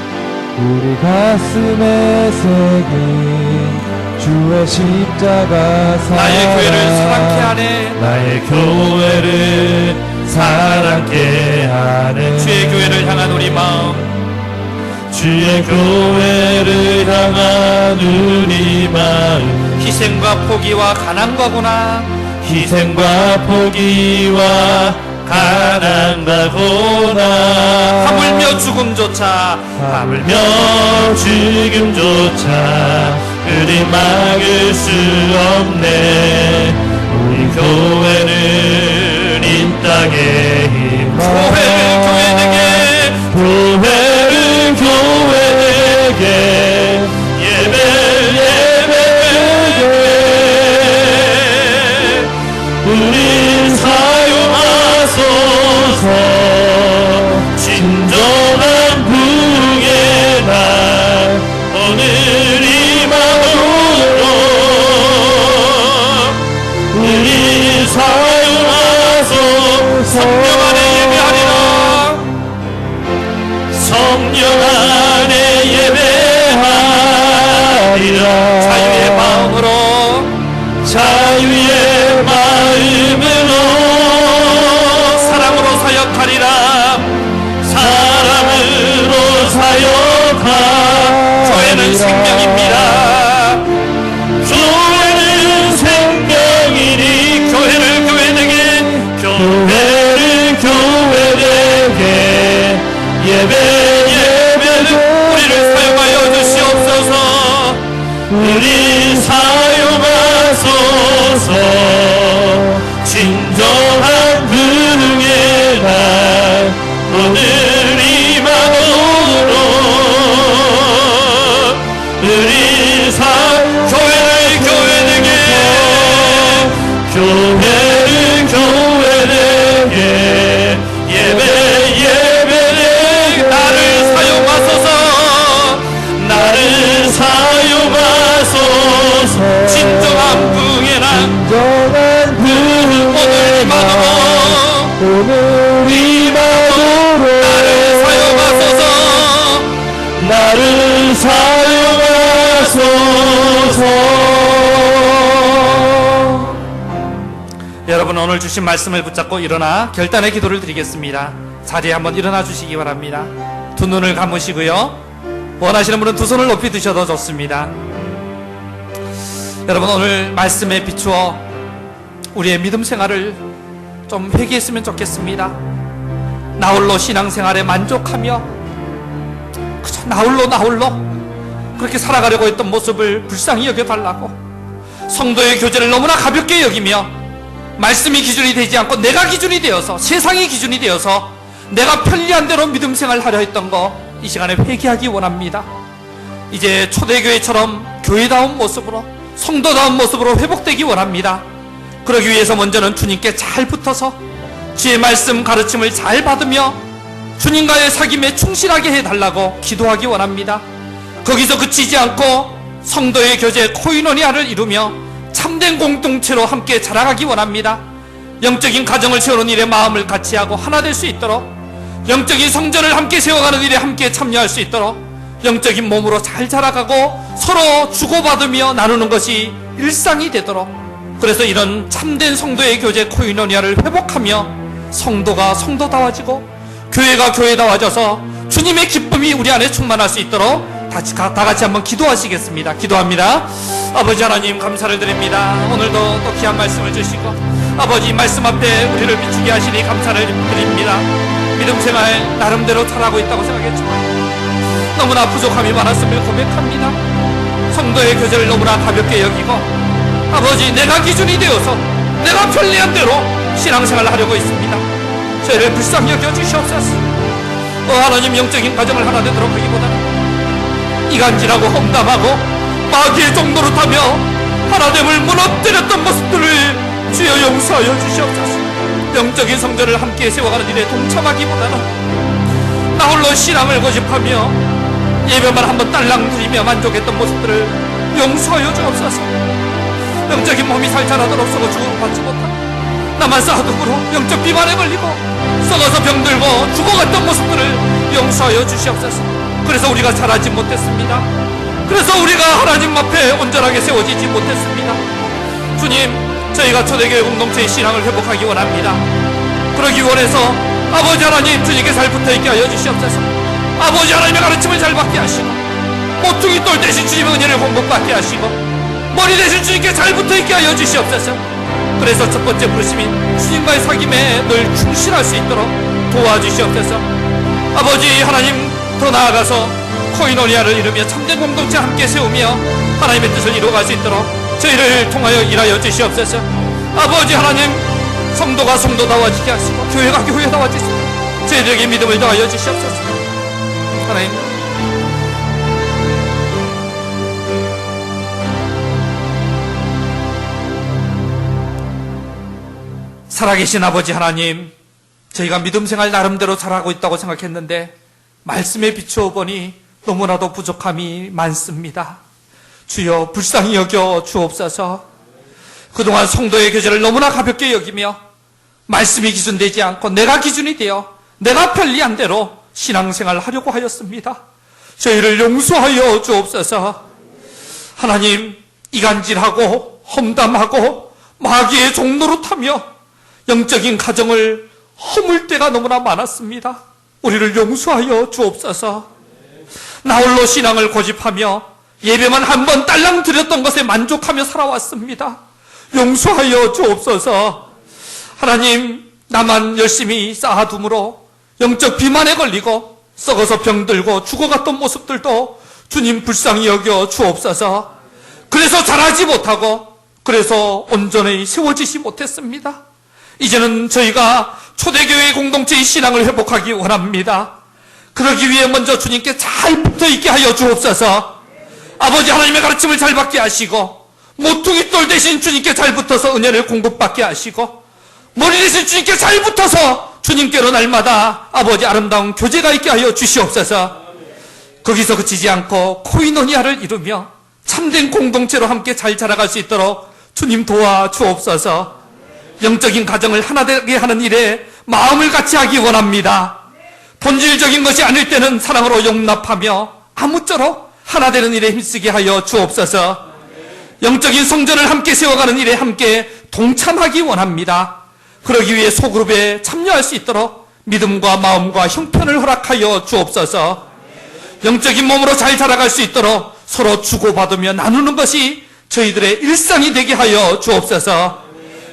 우리 가슴에 새긴 주의 십자가 사랑, 나의 교회를 사랑케 하네. 나의 교회를 사랑케 하네. 주의 교회를 향한 우리 마음, 주의 교회를 향한 우리 마음, 희생과 포기와 가난과 고난, 희생과 포기와 가난과 고난, 하물며 죽음조차, 하물며 죽음조차 우리 막을 수 없네. 우리 교회는 이 땅에 힘써 교회를 교회에게, 교회를 교회에게, 예배를 예배에게 우리 사용하소서. 진정한 부흥의 날 오늘 이 마음으로 성령 안에 예배하리라. 성령 안에 예배하리라. 자유의 마음으로 자유의 마음으로 사랑으로 사역하리라. 사랑으로 사역하리라. 교회는 생명입니다. 교회는 생명이니 교회를 교회되게 교회는 교회되게 예배는 우리를 사용하여 주시옵소서. 우리 사용하소서. 진정한 부흥의 날 오늘이만으로 우리 교회를 교회되게 교회는 교회되게 예배는 나를 사용하소서. 나를 사용하소서. 진정한 부흥의 날 진정한 오늘만으로 오늘이만으로 나를 사용하소서. 나를 사용하소서. 여러분, 오늘 주신 말씀을 붙잡고 일어나 결단의 기도를 드리겠습니다. 자리에 한번 일어나 주시기 바랍니다. 두 눈을 감으시고요, 원하시는 분은 두 손을 높이 드셔도 좋습니다. 여러분, 오늘 말씀에 비추어 우리의 믿음 생활을 좀 회개했으면 좋겠습니다. 나홀로 신앙생활에 만족하며 그저 나홀로 그렇게 살아가려고 했던 모습을 불쌍히 여겨달라고, 성도의 교제를 너무나 가볍게 여기며 말씀이 기준이 되지 않고 내가 기준이 되어서, 세상이 기준이 되어서 내가 편리한 대로 믿음 생활을 하려 했던 거, 이 시간에 회개하기 원합니다. 이제 초대교회처럼 교회다운 모습으로, 성도다운 모습으로 회복되기 원합니다. 그러기 위해서 먼저는 주님께 잘 붙어서 주의 말씀 가르침을 잘 받으며 주님과의 사귐에 충실하게 해달라고 기도하기 원합니다. 거기서 그치지 않고 성도의 교제 코이노니아를 이루며 참된 공동체로 함께 자라가기 원합니다. 영적인 가정을 세우는 일에 마음을 같이 하고 하나 될 수 있도록, 영적인 성전을 함께 세워가는 일에 함께 참여할 수 있도록 영적인 몸으로 잘 자라가고 서로 주고받으며 나누는 것이 일상이 되도록, 그래서 이런 참된 성도의 교제 코이노니아를 회복하며 성도가 성도다워지고 교회가 교회다워져서 주님의 기쁨이 우리 안에 충만할 수 있도록 다 같이 한번 기도하시겠습니다. 기도합니다. 아버지 하나님, 감사를 드립니다. 오늘도 또 귀한 말씀을 주시고 아버지 말씀 앞에 우리를 비추게 하시니 감사를 드립니다. 믿음 생활 나름대로 잘하고 있다고 생각했지만 너무나 부족함이 많았음을 고백합니다. 성도의 교제를 너무나 가볍게 여기고 아버지, 내가 기준이 되어서 내가 편리한 대로 신앙생활을 하려고 있습니다. 저희를 불쌍히 여겨주시옵소서. 하나님, 영적인 가정을 하나 되도록 하기보다는 이간질하고 험담하고 마귀의 종노릇 하며 하나됨을 무너뜨렸던 모습들을 주여 용서하여 주시옵소서. 영적인 성전을 함께 세워가는 일에 동참하기보다는 나홀로 신앙을 고집하며 예배만 한번 딸랑 드리며 만족했던 모습들을 용서하여 주옵소서. 영적인 몸이 살자라도록 썩어 죽음받지 못하고 나만 싸움으로 영적 비만에 걸리고 썩어서 병들고 죽어갔던 모습들을 용서하여 주시옵소서. 그래서 우리가 자라지 못했습니다. 그래서 우리가 하나님 앞에 온전하게 세워지지 못했습니다. 주님, 저희가 초대교회 공동체의 신앙을 회복하기 원합니다. 그러기 원해서 아버지 하나님, 주님께 잘 붙어있게 하여 주시옵소서. 아버지 하나님의 가르침을 잘 받게 하시고 모퉁이 돌 대신 주님의 은혜를 공급받게 하시고 머리 대신 주님께 잘 붙어있게 하여 주시옵소서. 그래서 첫 번째 부르심인 주님과의 사귐에 늘 충실할 수 있도록 도와주시옵소서. 아버지 하나님, 더 나아가서 코이노니아를 이루며 참된 공동체 함께 세우며 하나님의 뜻을 이루어갈 수 있도록 저희를 통하여 일하여 주시옵소서. 아버지 하나님, 성도가 성도다워지게 하시고 교회가 교회다워지시고 저희들에게 믿음을 더하여 주시옵소서. 하나님, 살아계신 아버지 하나님, 저희가 믿음 생활 나름대로 잘하고 있다고 생각했는데 말씀에 비추어 보니 너무나도 부족함이 많습니다. 주여, 불쌍히 여겨 주옵소서. 그동안 성도의 교제를 너무나 가볍게 여기며 말씀이 기준되지 않고 내가 기준이 되어 내가 편리한 대로 신앙생활을 하려고 하였습니다. 저희를 용서하여 주옵소서. 하나님, 이간질하고 험담하고 마귀의 종로로 타며 영적인 가정을 허물 때가 너무나 많았습니다. 우리를 용서하여 주옵소서. 나홀로 신앙을 고집하며 예배만 한 번 딸랑 드렸던 것에 만족하며 살아왔습니다. 용서하여 주옵소서. 하나님, 나만 열심히 쌓아둠으로 영적 비만에 걸리고 썩어서 병들고 죽어갔던 모습들도 주님 불쌍히 여겨 주옵소서. 그래서 자라지 못하고 그래서 온전히 세워지지 못했습니다. 이제는 저희가 초대교회 공동체의 신앙을 회복하기 원합니다. 그러기 위해 먼저 주님께 잘 붙어있게 하여 주옵소서. 아버지 하나님의 가르침을 잘 받게 하시고 모퉁이 돌 대신 주님께 잘 붙어서 은혜를 공급받게 하시고 머리 대신 주님께 잘 붙어서 주님께로 날마다 아버지 아름다운 교제가 있게 하여 주시옵소서. 거기서 그치지 않고 코이노니아를 이루며 참된 공동체로 함께 잘 자라갈 수 있도록 주님 도와주옵소서. 영적인 가정을 하나 되게 하는 일에 마음을 같이 하기 원합니다. 본질적인 것이 아닐 때는 사랑으로 용납하며 아무쪼록 하나 되는 일에 힘쓰게 하여 주옵소서. 영적인 성전을 함께 세워가는 일에 함께 동참하기 원합니다. 그러기 위해 소그룹에 참여할 수 있도록 믿음과 마음과 형편을 허락하여 주옵소서. 영적인 몸으로 잘 자라갈 수 있도록 서로 주고받으며 나누는 것이 저희들의 일상이 되게 하여 주옵소서.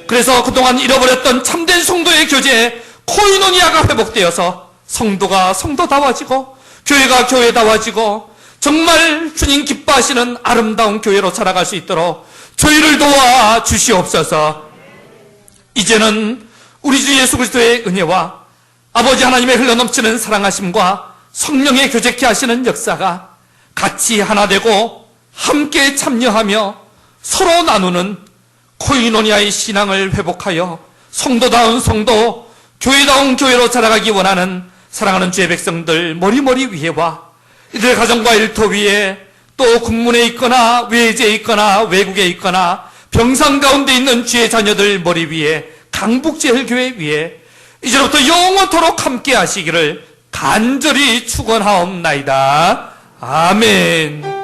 그래서 그동안 잃어버렸던 참된 성도의 교제 코이노니아가 회복되어서 성도가 성도다워지고 교회가 교회다워지고 정말 주님 기뻐하시는 아름다운 교회로 자라갈 수 있도록 저희를 도와 주시옵소서. 이제는 우리 주 예수 그리스도의 은혜와 아버지 하나님의 흘러넘치는 사랑하심과 성령의 교제케 하시는 역사가 같이 하나 되고 함께 참여하며 서로 나누는 코이노니아의 신앙을 회복하여 성도다운 성도, 교회다운 교회로 자라가기 원하는 사랑하는 주의 백성들 머리머리 위에와 이들의 가정과 일터 위에 또 군문에 있거나 외지에 있거나 외국에 있거나 병상 가운데 있는 주의 자녀들 머리 위에 강북제일교회 위에 이제부터 영원토록 함께 하시기를 간절히 축원하옵나이다. 아멘.